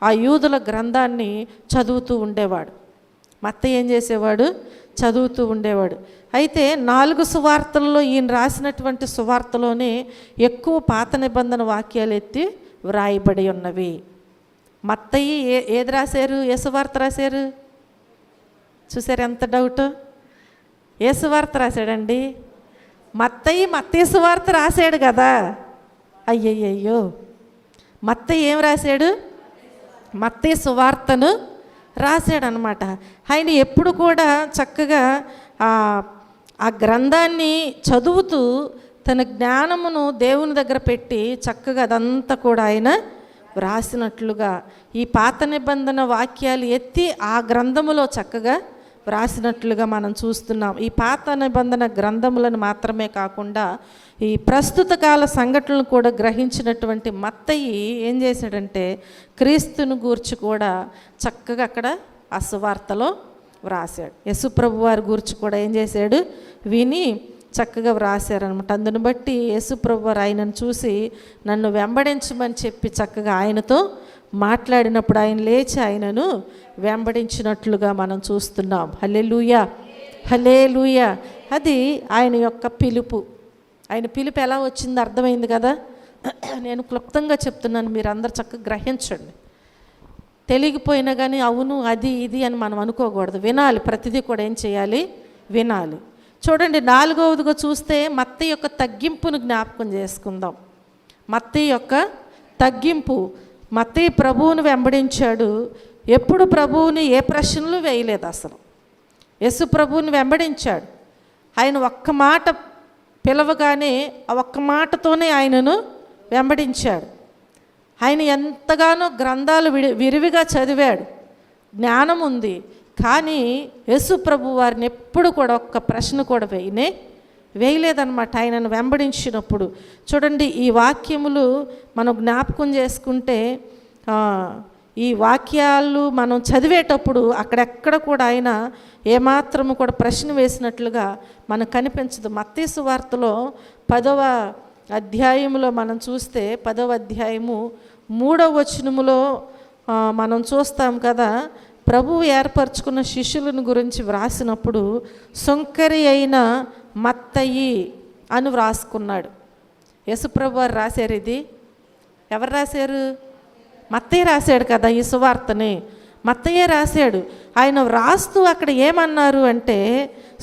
A: ఆ యూదుల గ్రంథాన్ని చదువుతూ ఉండేవాడు. మత్తయి ఏం చేసేవాడు? చదువుతూ ఉండేవాడు. అయితే 4 సువార్తల్లో ఈయన రాసినటువంటి సువార్తలోనే ఎక్కువ పాత నిబంధన వాక్యాలు ఎత్తి వ్రాయబడి ఉన్నవి. మత్తయి ఏది రాశారు? ఏ సువార్త రాశారు? చూసారు ఎంత డౌట్? ఏ సువార్త రాశాడండి? మత్తయి సువార్త రాశాడు కదా. అయ్యయ్యో, మత్తయి ఏం రాశాడు? మత్తయి సువార్తను రాశాడనమాట. ఆయన ఎప్పుడు కూడా చక్కగా ఆ గ్రంథాన్ని చదువుతూ తన జ్ఞానమును దేవుని దగ్గర పెట్టి చక్కగా అదంతా కూడా ఆయన వ్రాసినట్లుగా ఈ పాత నిబంధన వాక్యాలు ఎత్తి ఆ గ్రంథములో చక్కగా వ్రాసినట్లుగా మనం చూస్తున్నాం. ఈ పాత నిబంధన గ్రంథములను మాత్రమే కాకుండా ఈ ప్రస్తుత కాల సంఘటనలు కూడా గ్రహించినటువంటి మత్తయి ఏం చేశాడంటే, క్రీస్తుని గూర్చి కూడా చక్కగా అక్కడ ఆ సువార్తలో వ్రాసాడు. యేసుప్రభు వారి గూర్చి కూడా ఏం చేశాడు? విని చక్కగా వ్రాసారనమాట. అందును బట్టి యేసుప్రభు వారు ఆయనను చూసి నన్ను వెంబడించమని చెప్పి చక్కగా ఆయనతో మాట్లాడినప్పుడు ఆయన లేచి ఆయనను వెంబడించినట్లుగా మనం చూస్తున్నాం. హల్లెలూయా, హల్లెలూయా. అది ఆయన యొక్క పిలుపు. ఆయన పిలుపు ఎలా వచ్చిందో అర్థమైంది కదా. నేను క్లుప్తంగా చెప్తున్నాను, మీరు అందరు చక్కగా గ్రహించండి. తెలియకపోయినా కానీ అవును అది ఇది అని మనం అనుకోకూడదు. వినాలి, ప్రతిదీ కూడా ఏం చేయాలి? వినాలి. చూడండి, 4వదిగా చూస్తే మత్తయి యొక్క తగ్గింపును జ్ఞాపకం చేసుకుందాం. మత్తయి యొక్క తగ్గింపు. మత్తయి ప్రభువును వెంబడించాడు. ఎప్పుడు ప్రభువుని ఏ ప్రశ్నలు వేయలేదు. అసలు యేసు ప్రభువుని వెంబడించాడు. ఆయన ఒక్క మాట పిలవగానే ఆ ఒక్క మాటతోనే ఆయనను వెంబడించాడు. ఆయన ఎంతగానో గ్రంథాలు విరివిగా చదివాడు, జ్ఞానం ఉంది. కానీ యేసు ప్రభు వారిని ఎప్పుడు కూడా ఒక్క ప్రశ్న కూడా వేయలేదన్నమాట ఆయనను వెంబడించినప్పుడు. చూడండి, ఈ వాక్యములు మనం జ్ఞాపకం చేసుకుంటే, ఈ వాక్యాలు మనం చదివేటప్పుడు అక్కడెక్కడ కూడా ఆయన ఏమాత్రము కూడా ప్రశ్న వేసినట్లుగా మనకు కనిపించదు. మత్తయి సువార్తలో 10వ అధ్యాయంలో మనం చూస్తే 10వ అధ్యాయము 3వ వచనములో మనం చూస్తాం కదా, ప్రభువు ఏర్పరచుకున్న శిష్యులను గురించి వ్రాసినప్పుడు సుంకరి అయిన మత్తయి అని వ్రాసుకున్నాడు. యేసుప్రభు వారు రాశారు. ఇది ఎవరు రాశారు? మత్తయి రాశాడు కదా ఈ సువార్తని. మత్తయ్యే రాశాడు. ఆయన వ్రాస్తూ అక్కడ ఏమన్నారు అంటే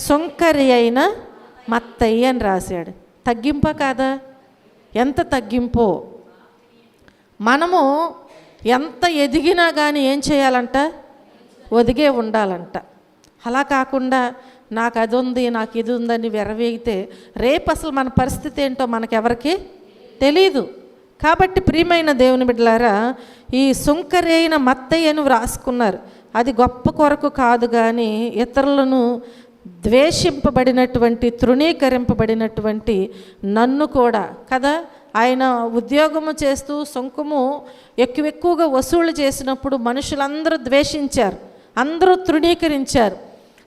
A: సుంకరి అయిన మత్తయి అని రాశాడు. తగ్గింప కాదా? ఎంత తగ్గింపో. మనము ఎంత ఎదిగినా కానీ ఏం చేయాలంట? ఒదిగే ఉండాలంట. అలా కాకుండా నాకు అది ఉంది, నాకు ఇది ఉందని విర్రవీగితే రేపు అసలు మన పరిస్థితి ఏంటో మనకెవరికి తెలీదు. కాబట్టి ప్రియమైన దేవుని బిడ్డలారా, ఈ సుంకరి అయిన మత్తయ్యను వ్రాసుకున్నారు. అది గొప్ప కొరకు కాదు, కానీ ఇతరులను ద్వేషింపబడినటువంటి, తృణీకరింపబడినటువంటి నన్ను కూడా కదా, ఆయన ఉద్యోగము చేస్తూ సుంకము ఎక్కువగా వసూలు చేసినప్పుడు మనుషులందరూ ద్వేషించారు, అందరూ తృణీకరించారు.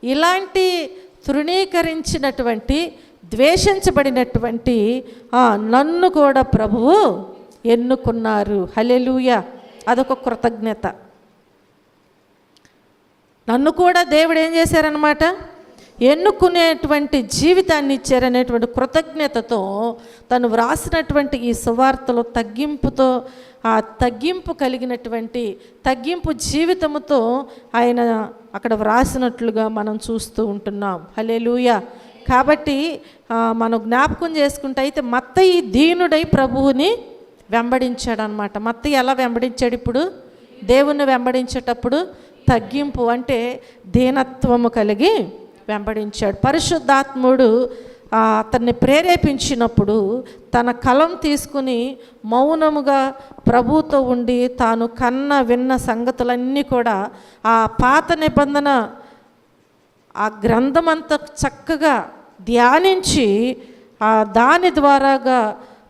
A: ఇలాంటి తృణీకరించినటువంటి, ద్వేషించబడినటువంటి నన్ను కూడా ప్రభువు ఎన్నుకున్నారు. హల్లెలూయా. అదొక కృతజ్ఞత. నన్ను కూడా దేవుడు ఏం చేశారనమాట? ఎన్నుకునేటువంటి జీవితాన్ని ఇచ్చారనేటువంటి కృతజ్ఞతతో తను వ్రాసినటువంటి ఈ సువార్తలో తగ్గింపుతో, ఆ తగ్గింపు కలిగినటువంటి తగ్గింపు జీవితముతో ఆయన అక్కడ వ్రాసినట్లుగా మనం చూస్తూ ఉంటున్నాం. హల్లెలూయా. కాబట్టి మనం జ్ఞాపకం చేసుకుంటే అయితే మత్తయి దీనుడై ప్రభువుని వెంబడించాడు అనమాట. మత్తయి ఎలా వెంబడించాడు? ఇప్పుడు దేవుణ్ణి వెంబడించేటప్పుడు తగ్గింపు అంటే దీనత్వము కలిగి వెంబడించాడు. పరిశుద్ధాత్ముడు అతన్ని ప్రేరేపించినప్పుడు తన కలం తీసుకుని మౌనముగా ప్రభువుతో ఉండి తాను విన్న సంగతులన్నీ కూడా ఆ పాత నిబంధన ఆ గ్రంథమంతా చక్కగా ధ్యానించి దాని ద్వారాగా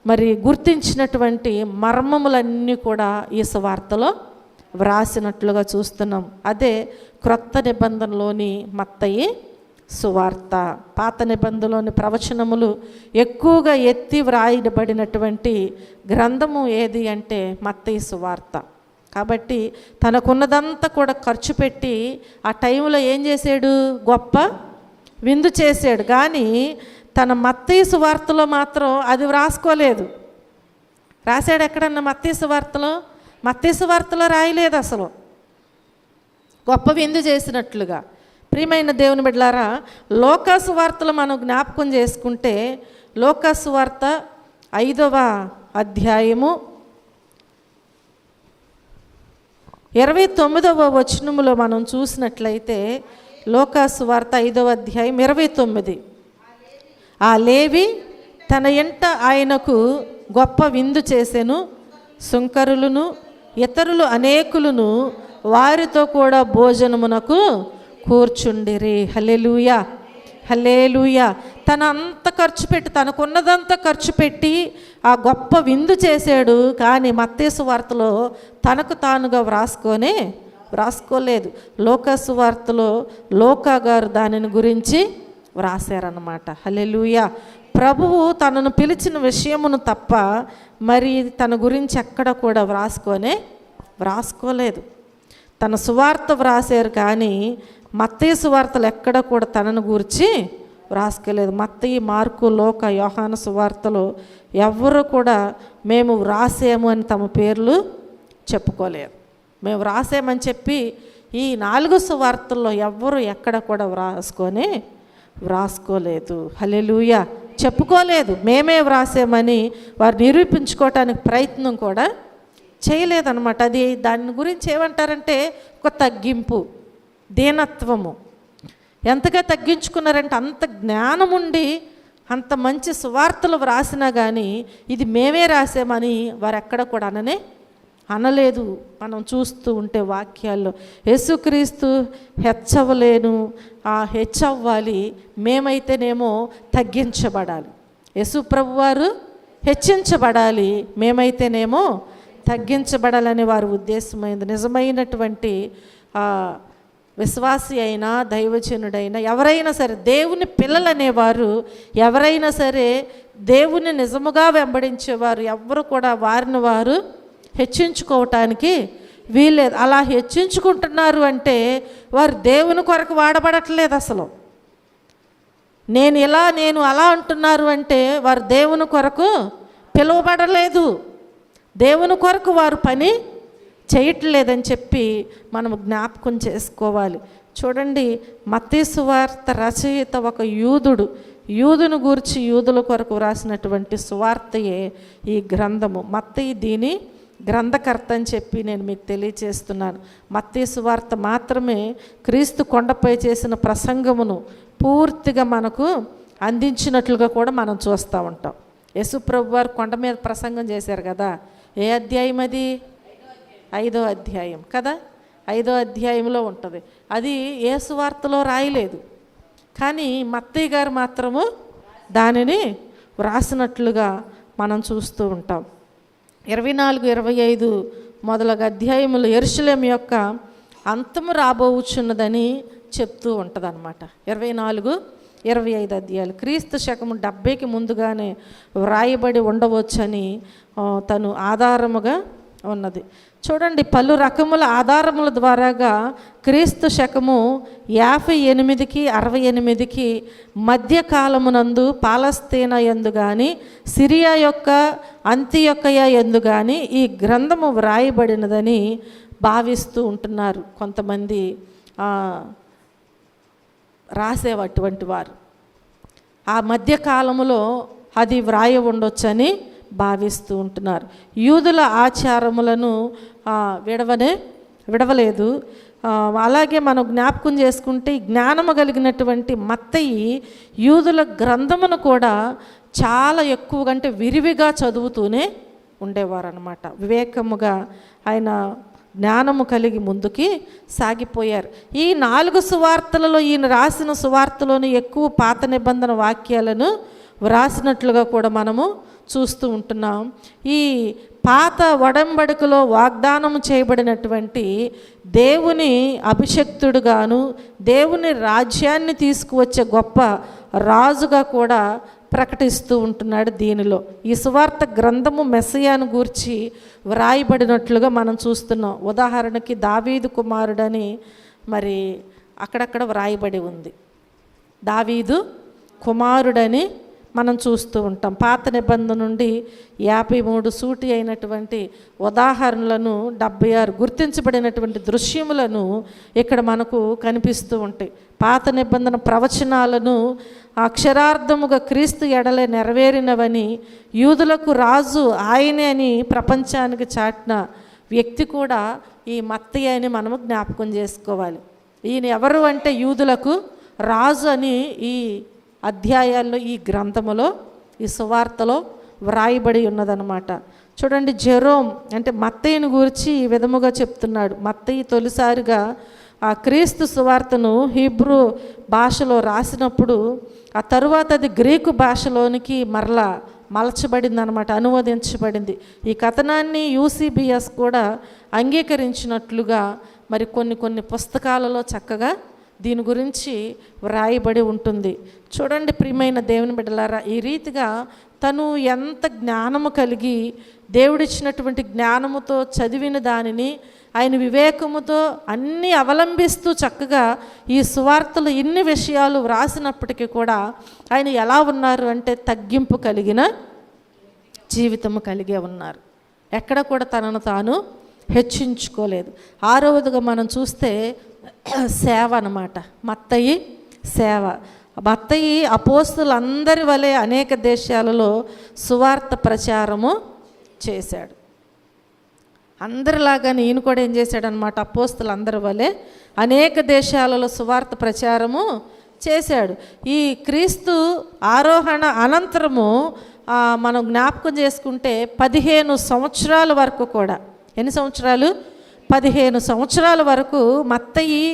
A: మరి గుర్తించినటువంటి మర్మములన్నీ కూడా ఈ సువార్తలో వ్రాసినట్లుగా చూస్తున్నాం. అదే క్రొత్త నిబంధనలోని మత్తయి సువార్త. పాత నిబంధనలోని ప్రవచనములు ఎక్కువగా ఎత్తి వ్రాయబడినటువంటి గ్రంథము ఏది అంటే మత్తయి సువార్త. కాబట్టి తనకున్నదంతా కూడా ఖర్చు పెట్టి ఆ టైంలో ఏం చేశాడు? గొప్ప విందు చేశాడు. కానీ తన మత్తయి సువార్తలో మాత్రం అది వ్రాసుకోలేదు. రాశాడు ఎక్కడన్నా మత్తయి సువార్తలో? మత్తయి సువార్తలో రాయలేదు అసలు గొప్ప విందు చేసినట్లుగా. ప్రియమైన దేవుని బిడ్డలారా, లోకా సువార్తలో మనం జ్ఞాపకం చేసుకుంటే లోకా సువార్త 5వ అధ్యాయము 29వ వచనములో మనం చూసినట్లయితే లోకా సువార్త 5వ అధ్యాయం 29. ఆ లేవి తన ఎంట ఆయనకు గొప్ప విందు చేసెను, సుంకరులను ఇతరులు అనేకులను వారితో కూడా భోజనమునకు కూర్చుండిరి. హల్లెలూయా, హల్లెలూయా. తన అంత ఖర్చు పెట్టి, తనకున్నదంతా ఖర్చు పెట్టి ఆ గొప్ప విందు చేశాడు. కానీ మత్తయి సువార్తలో తనకు తానుగా వ్రాసుకోలేదు. లోకా సువార్తలో లోకా గారు దానిని గురించి వ్రాసారన్నమాట. హల్లెలూయా. ప్రభువు తనను పిలిచిన విషయమును తప్ప మరి తన గురించి ఎక్కడ కూడా వ్రాసుకోలేదు. తన సువార్త వ్రాసారు, కానీ మత్తయి సువార్తలు ఎక్కడ కూడా తనను గురించి వ్రాసుకోలేదు. మత్తయి, మార్కు, లోక, యోహాను సువార్తలు ఎవరు కూడా మేము వ్రాసాము అని తమ పేర్లు చెప్పుకోలేరు. మేము వ్రాసామని చెప్పి ఈ 4 సువార్తల్లో ఎవ్వరు ఎక్కడ కూడా వ్రాసుకోలేదు. హల్లెలూయా. చెప్పుకోలేదు. మేమే వ్రాసామని వారు నిరూపించుకోవటానికి ప్రయత్నం కూడా చేయలేదన్నమాట. అది దాని గురించి ఏమంటారంటే ఒక తగ్గింపు, దీనత్వము. ఎంతగా తగ్గించుకున్నారంటే అంత జ్ఞానం ఉండి అంత మంచి సువార్తలు వ్రాసినా కానీ ఇది మేమే రాసామని వారు ఎక్కడ కూడా అనలేదు. మనం చూస్తూ ఉంటే వాక్యాల్లో యేసుక్రీస్తు హెచ్చవలేను, హెచ్చవ్వాలి, మేమైతేనేమో తగ్గించబడాలి. యేసు ప్రభువారు హెచ్చించబడాలి, మేమైతేనేమో తగ్గించబడాలని వారి ఉద్దేశమైంది. నిజమైనటువంటి విశ్వాసి అయినా దైవజనుడైనా ఎవరైనా సరే, దేవుని పిల్లలనేవారు ఎవరైనా సరే దేవుని నిజముగా వెంబడించేవారు ఎవ్వరు కూడా వారిని వారు హెచ్చించుకోవటానికి వీల్లేదు. అలా హెచ్చించుకుంటున్నారు అంటే వారు దేవుని కొరకు వాడబడట్లేదు. అసలు నేను అలా అంటున్నారు అంటే వారు దేవుని కొరకు పిలువబడలేదు, దేవుని కొరకు వారు పని చేయట్లేదని చెప్పి మనము జ్ఞాపకం చేసుకోవాలి. చూడండి, మత్తయి సువార్త రచయిత ఒక యూదును గూర్చి యూదుల కొరకు వ్రాసినటువంటి సువార్తయే ఈ గ్రంథము. మత్తయి దీని గ్రంథకర్త అని చెప్పి నేను మీకు తెలియచేస్తున్నాను. మత్తయి సువార్త మాత్రమే క్రీస్తు కొండపై చేసిన ప్రసంగమును పూర్తిగా మనకు అందించినట్లుగా కూడా మనం చూస్తూ ఉంటాం. యేసు ప్రభు వారు కొండ మీద ప్రసంగం చేశారు కదా. ఏ అధ్యాయం అది? 5వ అధ్యాయం కదా. 5వ అధ్యాయంలో ఉంటుంది. అది ఏ సువార్తలో రాయలేదు, కానీ మత్తయి గారు మాత్రము దానిని వ్రాసినట్లుగా మనం చూస్తూ ఉంటాం. 24, 25 మొదలగు అధ్యాయములు యెరూషలేము యొక్క అంతము రాబోచున్నదని చెప్తూ ఉంటుంది అన్నమాట. 24, 25 అధ్యాయాలు క్రీస్తు శకము 70కి ముందుగానే వ్రాయబడి ఉండవచ్చని తను ఆధారముగా ఉన్నది. చూడండి, పలు రకముల ఆధారముల ద్వారాగా క్రీస్తు శకము 58కి 68కి మధ్యకాలమునందు పాలస్తీనా యందు కానీ సిరియా యొక్క అంతియొక్కయ యందు కానీ ఈ గ్రంథము వ్రాయబడినదని భావిస్తూ ఉంటున్నారు కొంతమంది రాసేవటువంటి వారు. ఆ మధ్యకాలములో అది వ్రాయ ఉండొచ్చని భావిస్తూ ఉంటున్నారు. యూదుల ఆచారములను విడవలేదు. అలాగే మనం జ్ఞాపకం చేసుకుంటే జ్ఞానము కలిగినటువంటి మత్తయి యూదుల గ్రంథమును కూడా చాలా ఎక్కువగా అంటే విరివిగా చదువుతూనే ఉండేవారు అన్నమాట. వివేకముగా ఆయన జ్ఞానము కలిగి ముందుకి సాగిపోయారు. ఈ 4 సువార్తలలో ఈయన రాసిన సువార్తలోని ఎక్కువ పాత నిబంధన వాక్యాలను వ్రాసినట్లుగా కూడా మనము చూస్తూ ఉంటున్నాం. ఈ పాత ఒడంబడికలో వాగ్దానం చేయబడినటువంటి దేవుని అభిషక్తుడుగాను దేవుని రాజ్యాన్ని తీసుకువచ్చే గొప్ప రాజుగా కూడా ప్రకటిస్తూ ఉంటున్నాడు. దీనిలో ఈ సువార్త గ్రంథము మెస్సయాను గూర్చి వ్రాయబడినట్లుగా మనం చూస్తున్నాం. ఉదాహరణకి దావీదు కుమారుడని మరి అక్కడక్కడ వ్రాయబడి ఉంది. దావీదు కుమారుడని మనం చూస్తూ ఉంటాం. పాత నిబంధన నుండి 53 సూటి అయినటువంటి ఉదాహరణలను 76 గుర్తించబడినటువంటి దృశ్యములను ఇక్కడ మనకు కనిపిస్తూ ఉంటాయి. పాత నిబంధన ప్రవచనాలను అక్షరార్థముగా క్రీస్తు ఎడలే నెరవేరినవని యూదులకు రాజు ఆయనే అని ప్రపంచానికి చాటిన వ్యక్తి కూడా ఈ మత్తయి అని మనము జ్ఞాపకం చేసుకోవాలి. ఈయన ఎవరు అంటే యూదులకు రాజు అని ఈ అధ్యాయాల్లో ఈ గ్రంథములో ఈ సువార్తలో వ్రాయబడి ఉన్నదన్నమాట. చూడండి, జెరోమ్ అంటే మత్తయిని గురించి ఈ విధముగా చెప్తున్నాడు. మత్తయి తొలిసారిగా ఆ క్రీస్తు సువార్తను హీబ్రూ భాషలో రాసినప్పుడు ఆ తరువాత అది గ్రీకు భాషలోనికి మలచబడింది అనమాట, అనువదించబడింది. ఈ కథనాన్ని యూసీబీఎస్ కూడా అంగీకరించినట్లుగా మరి కొన్ని పుస్తకాలలో చక్కగా దీని గురించి వ్రాయబడి ఉంటుంది. చూడండి ప్రియమైన దేవుని బిడ్డలారా, ఈ రీతిగా తను ఎంత జ్ఞానము కలిగి దేవుడిచ్చినటువంటి జ్ఞానముతో చదివిన దానిని ఆయన వివేకముతో అన్నీ అవలంబిస్తూ చక్కగా ఈ సువార్తలు ఇన్ని విషయాలు వ్రాసినప్పటికీ కూడా ఆయన ఎలా ఉన్నారు అంటే తగ్గింపు కలిగిన జీవితము కలిగే ఉన్నారు. ఎక్కడ కూడా తనను తాను హెచ్చించుకోలేదు. 6వదిగా మనం చూస్తే సేవ అన్నమాట. మత్తయి సేవ. మత్తయి అపోస్తులందరి వలె అనేక దేశాలలో సువార్త ప్రచారము చేశాడు. అందరిలాగానే ఈయన కూడా ఏం చేశాడనమాట, అపోస్తులందరి వలె అనేక దేశాలలో సువార్త ప్రచారము చేశాడు. ఈ క్రీస్తు ఆరోహణ అనంతరము మనం జ్ఞాపకం చేసుకుంటే 15 సంవత్సరాల వరకు కూడా, ఎన్ని సంవత్సరాలు? 15 సంవత్సరాల వరకు మత్తయి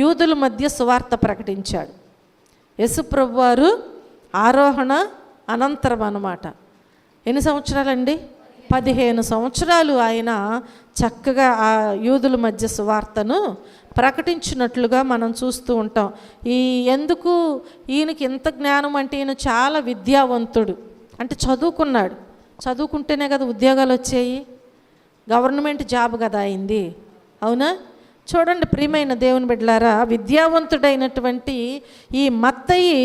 A: యూదుల మధ్య సువార్త ప్రకటించాడు. యేసుప్రభు వారు ఆరోహణ అనంతరం అన్నమాట. ఎన్ని సంవత్సరాలండి? 15 సంవత్సరాలు ఆయన చక్కగా ఆ యూదుల మధ్య సువార్తను ప్రకటించినట్లుగా మనం చూస్తూ ఉంటాం. ఎందుకు ఈయనకి ఎంత జ్ఞానం అంటే ఈయన చాలా విద్యావంతుడు. అంటే చదువుకున్నాడు. చదువుకుంటేనే కదా ఉద్యోగాలు వచ్చాయి, గవర్నమెంట్ జాబ్ కదా అయింది, అవునా? చూడండి ప్రియమైన దేవుని బిడ్డలారా, విద్యావంతుడైనటువంటి ఈ మత్తయి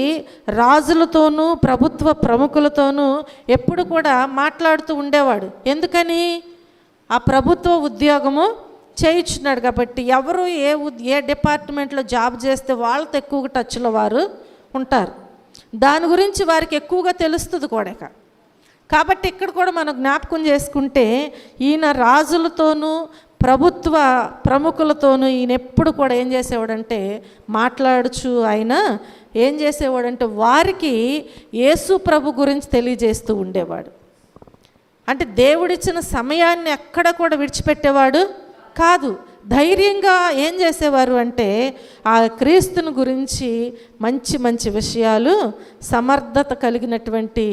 A: రాజులతోనూ ప్రభుత్వ ప్రముఖులతోనూ ఎప్పుడు కూడా మాట్లాడుతూ ఉండేవాడు. ఎందుకని? ఆ ప్రభుత్వ ఉద్యోగము చేయించున్నాడు కాబట్టి. ఎవరు ఏ డిపార్ట్మెంట్లో జాబ్ చేస్తే వాళ్ళతో ఎక్కువగా టచ్లో వారు ఉంటారు, దాని గురించి వారికి ఎక్కువగా తెలుస్తుంది కూడా. కాబట్టి ఇక్కడ కూడా మనం జ్ఞాపకం చేసుకుంటే ఈయన రాజులతోనూ ప్రభుత్వ ప్రముఖులతోనూ ఈయన ఎప్పుడు కూడా ఏం చేసేవాడంటే మాట్లాడుచు ఆయన ఏం చేసేవాడంటే వారికి యేసు ప్రభు గురించి తెలియజేస్తూ ఉండేవాడు. అంటే దేవుడిచ్చిన సమయాన్ని ఎక్కడ కూడా విడిచిపెట్టేవాడు కాదు. ధైర్యంగా ఏం చేసేవారు అంటే ఆ క్రీస్తుని గురించి మంచి మంచి విషయాలు సమర్థత కలిగినటువంటి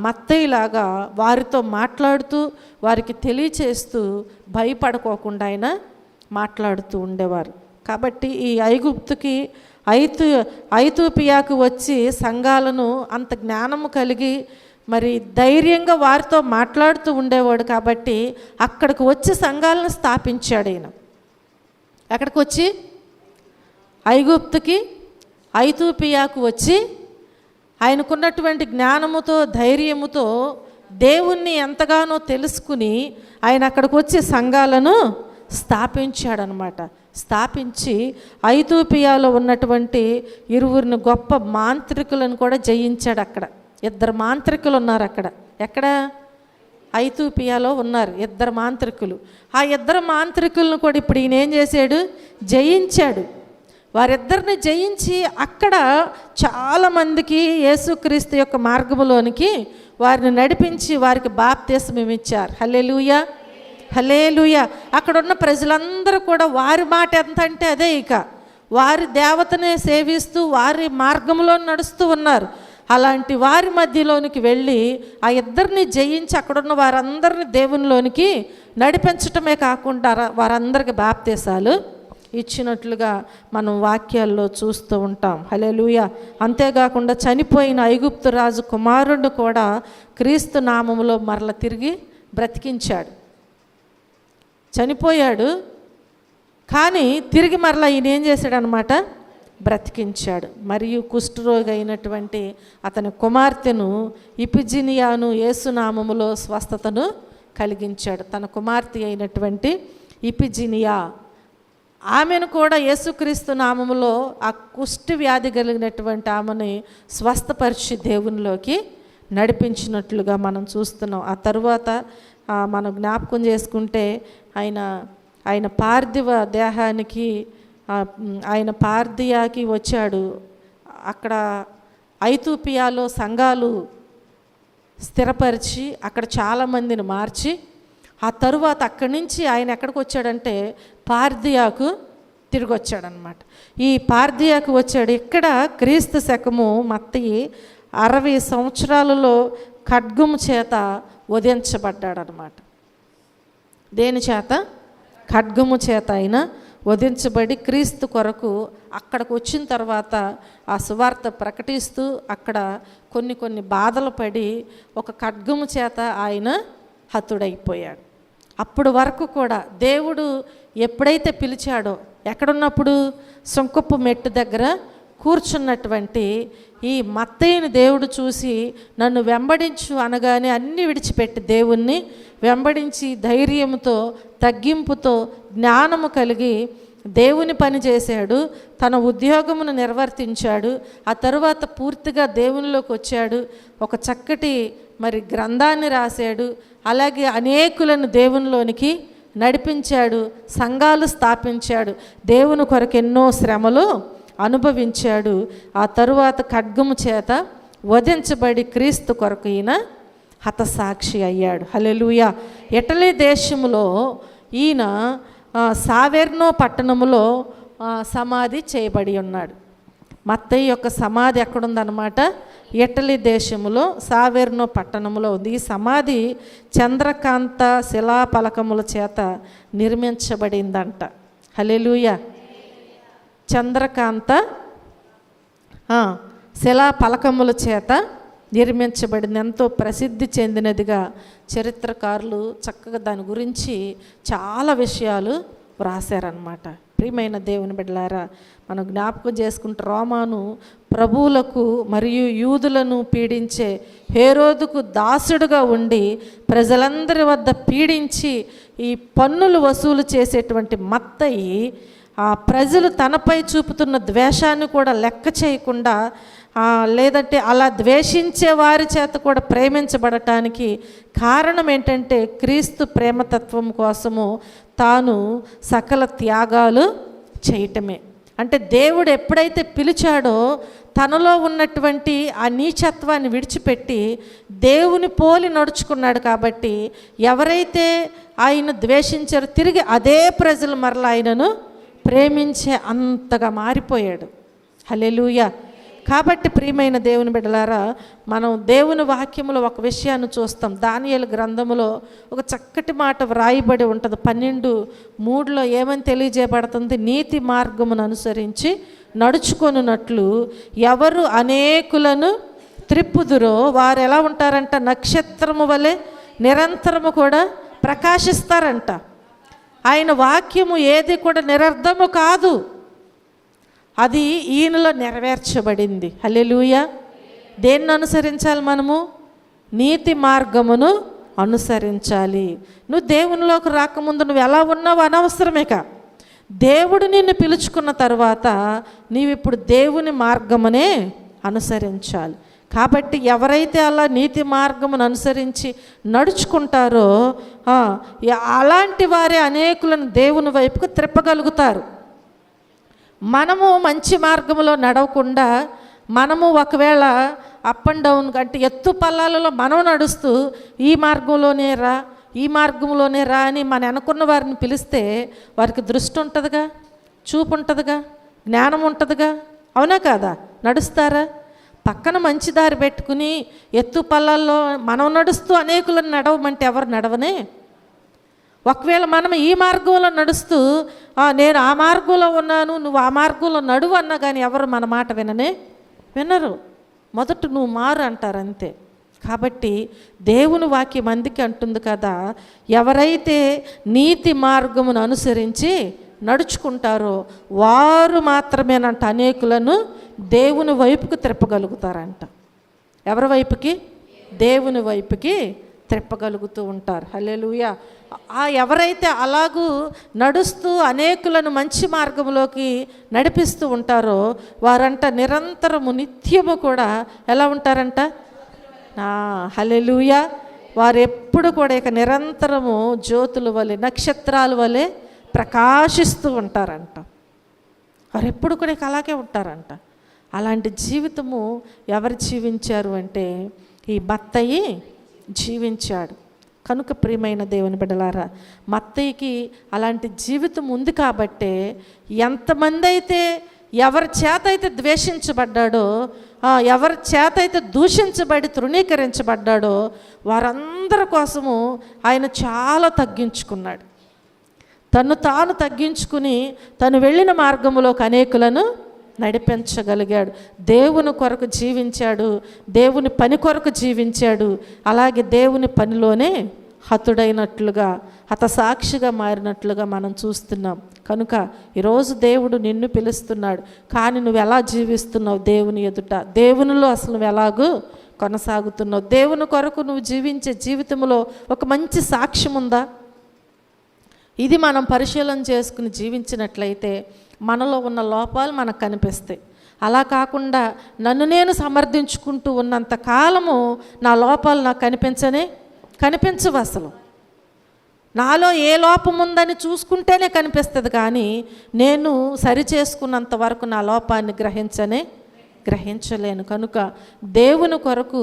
A: మత్తయిలాగా వారితో మాట్లాడుతూ వారికి తెలియచేస్తూ భయపడుకోకుండా ఆయన మాట్లాడుతూ ఉండేవారు. కాబట్టి ఈ ఐగుప్తుకి ఐతూపియాకు వచ్చి సంఘాలను అంత జ్ఞానము కలిగి మరి ధైర్యంగా వారితో మాట్లాడుతూ ఉండేవాడు. కాబట్టి అక్కడికి వచ్చి సంఘాలను స్థాపించాడు ఆయన. అక్కడికి వచ్చి ఐగుప్తుకి ఐతూపియాకు వచ్చి ఆయనకున్నటువంటి జ్ఞానముతో ధైర్యముతో దేవుణ్ణి ఎంతగానో తెలుసుకుని ఆయన అక్కడికి వచ్చి సంఘాలను స్థాపించాడనమాట. స్థాపించి ఐతూపియాలో ఉన్నటువంటి 20 గొప్ప మాంత్రికులను కూడా జయించాడు. అక్కడ 2 మాంత్రికులు ఉన్నారు అక్కడ. ఎక్కడ? ఐతూపియాలో ఉన్నారు 2 మాంత్రికులు. ఆ 2 మాంత్రికులను కూడా ఇప్పుడు ఈయన ఏం చేశాడు? జయించాడు. వారిద్దరిని జయించి అక్కడ చాలామందికి యేసుక్రీస్తు యొక్క మార్గములోనికి వారిని నడిపించి వారికి బాప్తిస్మం ఇచ్చారు. హల్లెలూయా, హల్లెలూయా. అక్కడ ఉన్న ప్రజలందరూ కూడా వారి మాట ఎంత అంటే అదే, ఇక వారి దేవతనే సేవిస్తూ వారి మార్గంలో నడుస్తూ ఉన్నారు. అలాంటి వారి మధ్యలోనికి వెళ్ళి ఆ 2 జయించి అక్కడున్న వారందరిని దేవునిలోనికి నడిపించటమే కాకుండా వారందరికి బాప్తీసాలు ఇచ్చినట్లుగా మనం వాక్యాల్లో చూస్తూ ఉంటాం. హల్లెలూయా. అంతేకాకుండా చనిపోయిన ఐగుప్తు రాజు కుమారుడు కూడా క్రీస్తు నామములో మరల తిరిగి బ్రతికించాడు. చనిపోయాడు కానీ తిరిగి మరలా ఈయన ఏం చేశాడనమాట? బ్రతికించాడు. మరియు కుష్ఠరోగి అయినటువంటి అతని కుమార్తెను ఇపిజినియాను యేసునామములో స్వస్థతను కలిగించాడు. తన కుమార్తె అయినటువంటి ఇపిజినియా ఆమెను కూడా యేసుక్రీస్తు నామములో ఆ కుష్టి వ్యాధి కలిగినటువంటి ఆమెని స్వస్థపరిచి దేవునిలోకి నడిపించినట్లుగా మనం చూస్తున్నాం. ఆ తరువాత మనం జ్ఞాపకం చేసుకుంటే ఆయన పార్థివ దేహానికి ఆయన పార్థియాకి వచ్చాడు. అక్కడ ఐతూపియాలో సంఘాలు స్థిరపరిచి అక్కడ చాలామందిని మార్చి ఆ తరువాత అక్కడి నుంచి ఆయన ఎక్కడికి వచ్చాడంటే పార్థియాకు తిరిగి వచ్చాడనమాట. ఈ పార్థియాకు వచ్చాడు. ఇక్కడ క్రీస్తు శకము మత్తయి 60 సంవత్సరాలలో ఖడ్గము చేత వధించబడ్డాడనమాట. దేని చేత? ఖడ్గము చేత ఆయన వధించబడి క్రీస్తు కొరకు అక్కడికి వచ్చిన తర్వాత ఆ సువార్త ప్రకటిస్తూ అక్కడ కొన్ని బాధలు పడి ఒక ఖడ్గము చేత ఆయన హతుడైపోయాడు. అప్పుడు వరకు కూడా దేవుడు ఎప్పుడైతే పిలిచాడో, ఎక్కడున్నప్పుడు సుంకపు మెట్టు దగ్గర కూర్చున్నటువంటి ఈ మత్తయిని దేవుడు చూసి నన్ను వెంబడించు అనగానే అన్నీ విడిచిపెట్టి దేవుణ్ణి వెంబడించి ధైర్యంతో తగ్గింపుతో జ్ఞానము కలిగి దేవుని పని చేశాడు. తన ఉద్యోగమును నిర్వర్తించాడు. ఆ తరువాత పూర్తిగా దేవునిలోకి వచ్చాడు. ఒక చక్కటి గ్రంథాన్ని రాశాడు. అలాగే అనేకులను దేవునిలోనికి నడిపించాడు. సంఘాలు స్థాపించాడు. దేవుని కొరకు ఎన్నో శ్రమలు అనుభవించాడు. ఆ తరువాత ఖడ్గము చేత వధించబడి క్రీస్తు కొరకు ఈయన హతసాక్షి అయ్యాడు. హల్లెలూయా. ఇటలీ దేశంలో ఈయన సావెర్నో పట్టణములో సమాధి చేయబడి ఉన్నాడు. మత్తయి యొక్క సమాధి ఎక్కడుందన్నమాట? ఇటలీ దేశములో సావెర్నో పట్టణంలో ఉంది. ఈ సమాధి చంద్రకాంత శిలాపలకముల చేత నిర్మించబడిందంట. హల్లెలూయా. చంద్రకాంత శిలాపలకముల చేత నిర్మించబడింది, ఎంతో ప్రసిద్ధి చెందినదిగా చరిత్రకారులు చక్కగా దాని గురించి చాలా విషయాలు వ్రాసారనమాట. ప్రియమైన దేవుని బిడ్డలారా, మనం జ్ఞాపకం చేసుకుంటే రోమాను ప్రభువులకు మరియు యూదులను పీడించే హేరోదుకు దాసుడుగా ఉండి ప్రజలందరి వద్ద పీడించి ఈ పన్నులు వసూలు చేసేటువంటి మత్తయి ఆ ప్రజలు తనపై చూపుతున్న ద్వేషాన్ని కూడా లెక్క చేయకుండా, లేదంటే అలా ద్వేషించే వారి చేత కూడా ప్రేమించబడటానికి కారణం ఏంటంటే క్రీస్తు ప్రేమతత్వం కోసము తాను సకల త్యాగాలు చేయటమే. అంటే దేవుడు ఎప్పుడైతే పిలిచాడో తనలో ఉన్నటువంటి ఆ నీచత్వాన్ని విడిచిపెట్టి దేవుని పోలి నడుచుకున్నాడు. కాబట్టి ఎవరైతే ఆయన ద్వేషించారో తిరిగి అదే ప్రజలు మరలా ఆయనను ప్రేమించే అంతగా మారిపోయాడు. హల్లెలూయా. కాబట్టి ప్రియమైన దేవుని బిడ్డలారా, మనం దేవుని వాక్యములో ఒక విషయాన్ని చూస్తాం. దానియేలు గ్రంథములో ఒక చక్కటి మాట వ్రాయబడి ఉంటుంది. 12:3 ఏమని తెలియజేయబడుతుంది? నీతి మార్గమును అనుసరించి నడుచుకొనున్నట్లు ఎవరు అనేకులను త్రిప్పుదురో వారు ఎలా ఉంటారంట? నక్షత్రము వలె నిరంతరము కూడా ప్రకాశిస్తారంట. ఆయన వాక్యము ఏది కూడా నిరర్ధము కాదు, అది ఈయనలో నెరవేర్చబడింది. హల్లెలూయా. దేన్ని అనుసరించాలి మనము? నీతి మార్గమును అనుసరించాలి. నువ్వు దేవునిలోకి రాకముందు నువ్వు ఎలా ఉన్నావు అనవసరమేక. దేవుడు నిన్ను పిలుచుకున్న తర్వాత నీవిప్పుడు దేవుని మార్గమునే అనుసరించాలి. కాబట్టి ఎవరైతే అలా నీతి మార్గమును అనుసరించి నడుచుకుంటారో అలాంటి వారే అనేకులను దేవుని వైపుకు త్రిప్పగలుగుతారు. మనము మంచి మార్గంలో నడవకుండా మనము ఒకవేళ అప్ అండ్ డౌన్ అంటే ఎత్తు పల్లాలలో మనం నడుస్తూ ఈ మార్గంలోనే రా అని మన అనుకున్న వారిని పిలిస్తే వారికి దృష్టి ఉంటుందిగా, చూపు ఉంటుందిగా, జ్ఞానం ఉంటుందిగా. అవునా కాదా? నడుస్తారా? పక్కన మంచి దారి పెట్టుకుని ఎత్తు పల్లాల్లో మనం నడుస్తూ అనేకులను నడవమంటే ఎవరు నడవనే? ఒకవేళ మనం ఈ మార్గంలో నడుస్తూ నేను ఆ మార్గంలో ఉన్నాను, నువ్వు ఆ మార్గంలో నడువు అన్నా కానీ ఎవరు మన మాట వినరు. మొదట నువ్వు మారు అంటారు అంతే. కాబట్టి దేవుని వాక్యం అందుకే అంటుంది కదా, ఎవరైతే నీతి మార్గమును అనుసరించి నడుచుకుంటారో వారు మాత్రమేనంట అనేకులను దేవుని వైపుకి త్రిప్పగలుగుతారంట. ఎవరి వైపుకి? దేవుని వైపుకి త్రిప్పగలుగుతూ ఉంటారు. హల్లెలూయా. ఎవరైతే అలాగూ నడుస్తూ అనేకులను మంచి మార్గంలోకి నడిపిస్తూ ఉంటారో వారంట నిరంతరము నిత్యము కూడా ఎలా ఉంటారంట? హల్లెలూయా. వారు ఎప్పుడు కూడా ఇక నిరంతరము జ్యోతుల వలె నక్షత్రాల వలె ప్రకాశిస్తూ ఉంటారంట. వారు ఎప్పుడు కూడా ఇక అలాగే ఉంటారంట. అలాంటి జీవితము ఎవరు జీవించారు అంటే ఈ మత్తయి జీవించాడు. కనుక ప్రియమైన దేవుని బిడ్డలారా, మత్తయికి అలాంటి జీవితం ఉంది కాబట్టే ఎంతమంది అయితే ఎవరి చేత అయితే ద్వేషించబడ్డాడో, ఎవరి చేత అయితే దూషించబడి తృణీకరించబడ్డాడో వారందరి కోసము ఆయన చాలా తగ్గించుకున్నాడు. తను తాను తగ్గించుకుని తను వెళ్ళిన మార్గంలోకి అనేకులను నడిపించగలిగాడు. దేవుని కొరకు జీవించాడు, దేవుని పని కొరకు జీవించాడు. అలాగే దేవుని పనిలోనే హతుడైనట్లుగా హతసాక్షిగా మారినట్లుగా మనం చూస్తున్నాం. కనుక ఈరోజు దేవుడు నిన్ను పిలుస్తున్నాడు. కానీ నువ్వు ఎలా జీవిస్తున్నావు దేవుని ఎదుట? దేవునిలో అసలు నువ్వు ఎలాగూ కొనసాగుతున్నావు? దేవుని కొరకు నువ్వు జీవించే జీవితంలో ఒక మంచి సాక్ష్యం ఉందా? ఇది మనం పరిశీలన చేసుకుని జీవించినట్లయితే మనలో ఉన్న లోపాలు మనకు కనిపిస్తాయి. అలా కాకుండా నన్ను నేను సమర్థించుకుంటూ ఉన్నంత కాలము నా లోపాలు నాకు కనిపించవు. అసలు నాలో ఏ లోపం ఉందని చూసుకుంటేనే కనిపిస్తుంది, కానీ నేను సరి చేసుకున్నంత వరకు నా లోపాన్ని గ్రహించలేను. కనుక దేవుని కొరకు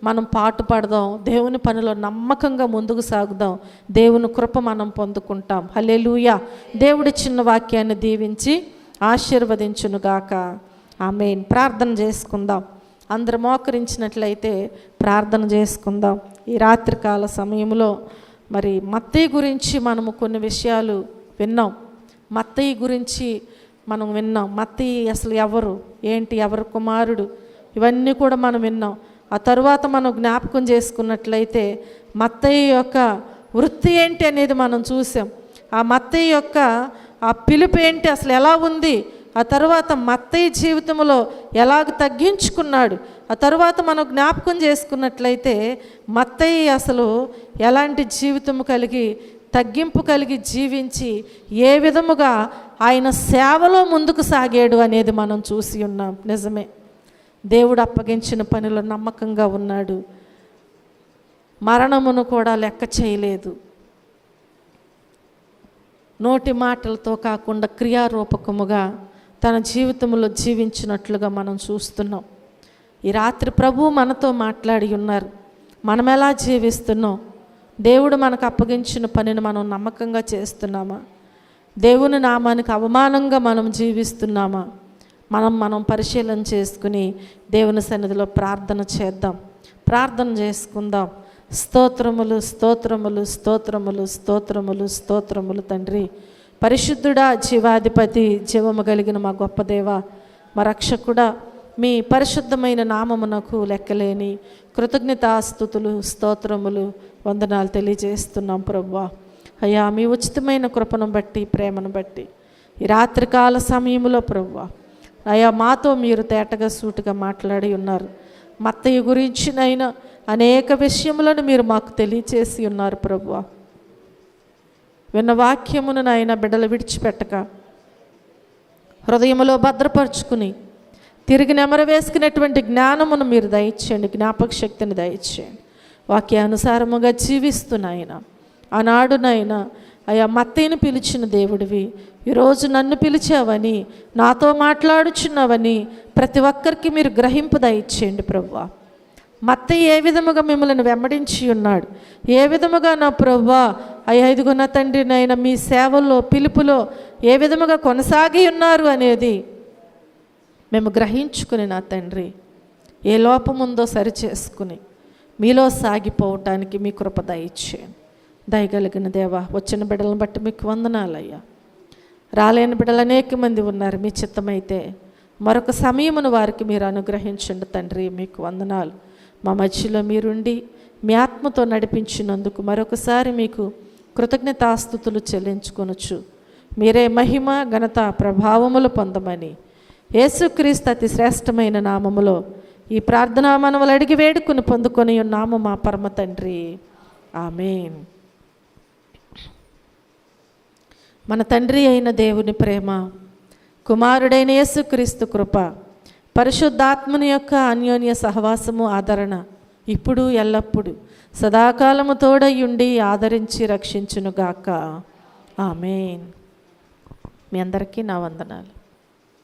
A: మనం పాటుపడదాం, దేవుని పనిలో నమ్మకంగా ముందుకు సాగుదాం, దేవుని కృప మనం పొందుకుంటాం. హల్లెలూయా. దేవుడి చిన్న వాక్యాన్ని దీవించి ఆశీర్వదించునుగాక. ఆమేన్. ప్రార్థన చేసుకుందాం. అందరూ మోకరించినట్లయితే ప్రార్థన చేసుకుందాం. ఈ రాత్రికాల సమయంలో మరి మత్తయి గురించి మనము కొన్ని విషయాలు విన్నాం. మత్తయి గురించి మనం విన్నాం. మత్తయి అసలు ఎవరు, ఏంటి, ఎవరు కుమారుడు, ఇవన్నీ కూడా మనం విన్నాం. ఆ తరువాత మనం జ్ఞాపకం చేసుకున్నట్లయితే మత్తయి యొక్క వృత్తి ఏంటి అనేది మనం చూసాం. ఆ మత్తయి యొక్క ఆ పిలుపు ఏంటి, అసలు ఎలా ఉంది, ఆ తర్వాత మత్తయి జీవితంలో ఎలాగ తగ్గించుకున్నాడు. ఆ తర్వాత మనం జ్ఞాపకం చేసుకున్నట్లయితే మత్తయి అసలు ఎలాంటి జీవితం కలిగి, తగ్గింపు కలిగి జీవించి ఏ విధముగా ఆయన సేవలో ముందుకు సాగాడు అనేది మనం చూసి ఉన్నాం. నిజమే, దేవుడు అప్పగించిన పనిలో నమ్మకంగా ఉన్నాడు. మరణమును కూడా లెక్క చేయలేదు. నోటి మాటలతో కాకుండా క్రియారూపకముగా తన జీవితంలో జీవించినట్లుగా మనం చూస్తున్నాం. ఈ రాత్రి ప్రభువు మనతో మాట్లాడి ఉన్నారు. మనం ఎలా జీవిస్తున్నాం? దేవుడు మనకు అప్పగించిన పనిని మనం నమ్మకంగా చేస్తున్నామా? దేవుని నామానికి అవమానంగా మనం జీవిస్తున్నామా? మనం పరిశీలన చేసుకుని దేవుని సన్నిధిలో ప్రార్థన చేద్దాం, ప్రార్థన చేసుకుందాం. స్తోత్రములు స్తోత్రములు స్తోత్రములు స్తోత్రములు స్తోత్రములు తండ్రి, పరిశుద్ధుడా, జీవాధిపతి, జీవము కలిగిన మా గొప్ప దేవ, మా రక్షకుడా, మీ పరిశుద్ధమైన నామమునకు లెక్కలేని కృతజ్ఞతాస్తుతులు స్తోత్రములు వందనాలు తెలియజేస్తున్నాం ప్రభువా. అయ్యా, మీ ఉచితమైన కృపను బట్టి, ప్రేమను బట్టి ఈ రాత్రికాల సమయంలో ప్రభువా అయ్యా మాతో మీరు తేటగా సూటుగా మాట్లాడి ఉన్నారు. మత్తయి గురించినైనా అనేక విషయములను మీరు మాకు తెలియచేసి ఉన్నారు ప్రభువా. విన్న వాక్యమును నాయన బిడ్డలు విడిచిపెట్టక హృదయంలో భద్రపరుచుకుని తిరిగి నెమరవేసుకునేటువంటి జ్ఞానమును మీరు దయచేయండి, జ్ఞాపక శక్తిని దయచేయండి. వాక్యానుసారముగా జీవిస్తున్నాయన ఆనాడునైనా అయ్యా మత్తయిని పిలిచిన దేవుడివి, ఈరోజు నన్ను పిలిచావని, నాతో మాట్లాడుచున్నావని ప్రతి ఒక్కరికి మీరు గ్రహింపు దయచేయండి ప్రభువా. మత్తయి ఏ విధముగా మిమ్మల్ని వెంబడించి ఉన్నాడు, ఏ విధముగా నా ప్రభువా అయ్యా ఇదిగో నా తండ్రి నైనా మీ సేవల్లో పిలుపులో ఏ విధముగా కొనసాగి ఉన్నారు అనేది మేము గ్రహించుకుని నా తండ్రి ఏ లోపముందో సరిచేసుకుని మీలో సాగిపోవటానికి మీ కృప దయచేయండి. దయగలిగిన దేవా, వచ్చిన బిడ్డలను బట్టి మీకు వందనాలయ్యా. రాలేని బిడ్డలు అనేక మంది ఉన్నారు. మీ చిత్తమైతే మరొక సమయమును వారికి మీరు అనుగ్రహించండి తండ్రి, మీకు వందనాలు. మా మధ్యలో మీరుండి మీ ఆత్మతో నడిపించినందుకు మరొకసారి మీకు కృతజ్ఞతాస్తుతులు చెల్లించుకొనొచ్చు. మీరే మహిమ ఘనత ప్రభావములు పొందమని యేసుక్రీస్తు అతి శ్రేష్టమైన నామములో ఈ ప్రార్థనా మనవలు అడిగి వేడుకుని పొందుకొని ఉన్నాము మా పరమ తండ్రి, ఆమేన్. మన తండ్రి అయిన దేవుని ప్రేమ, కుమారుడైన యేసుక్రీస్తు కృప, పరిశుద్ధాత్మని యొక్క అన్యోన్య సహవాసము, ఆదరణ ఇప్పుడు ఎల్లప్పుడు సదాకాలము తోడయుండి ఆదరించి రక్షించునుగాక, ఆమేన్. మీ అందరికీ నా వందనాలు.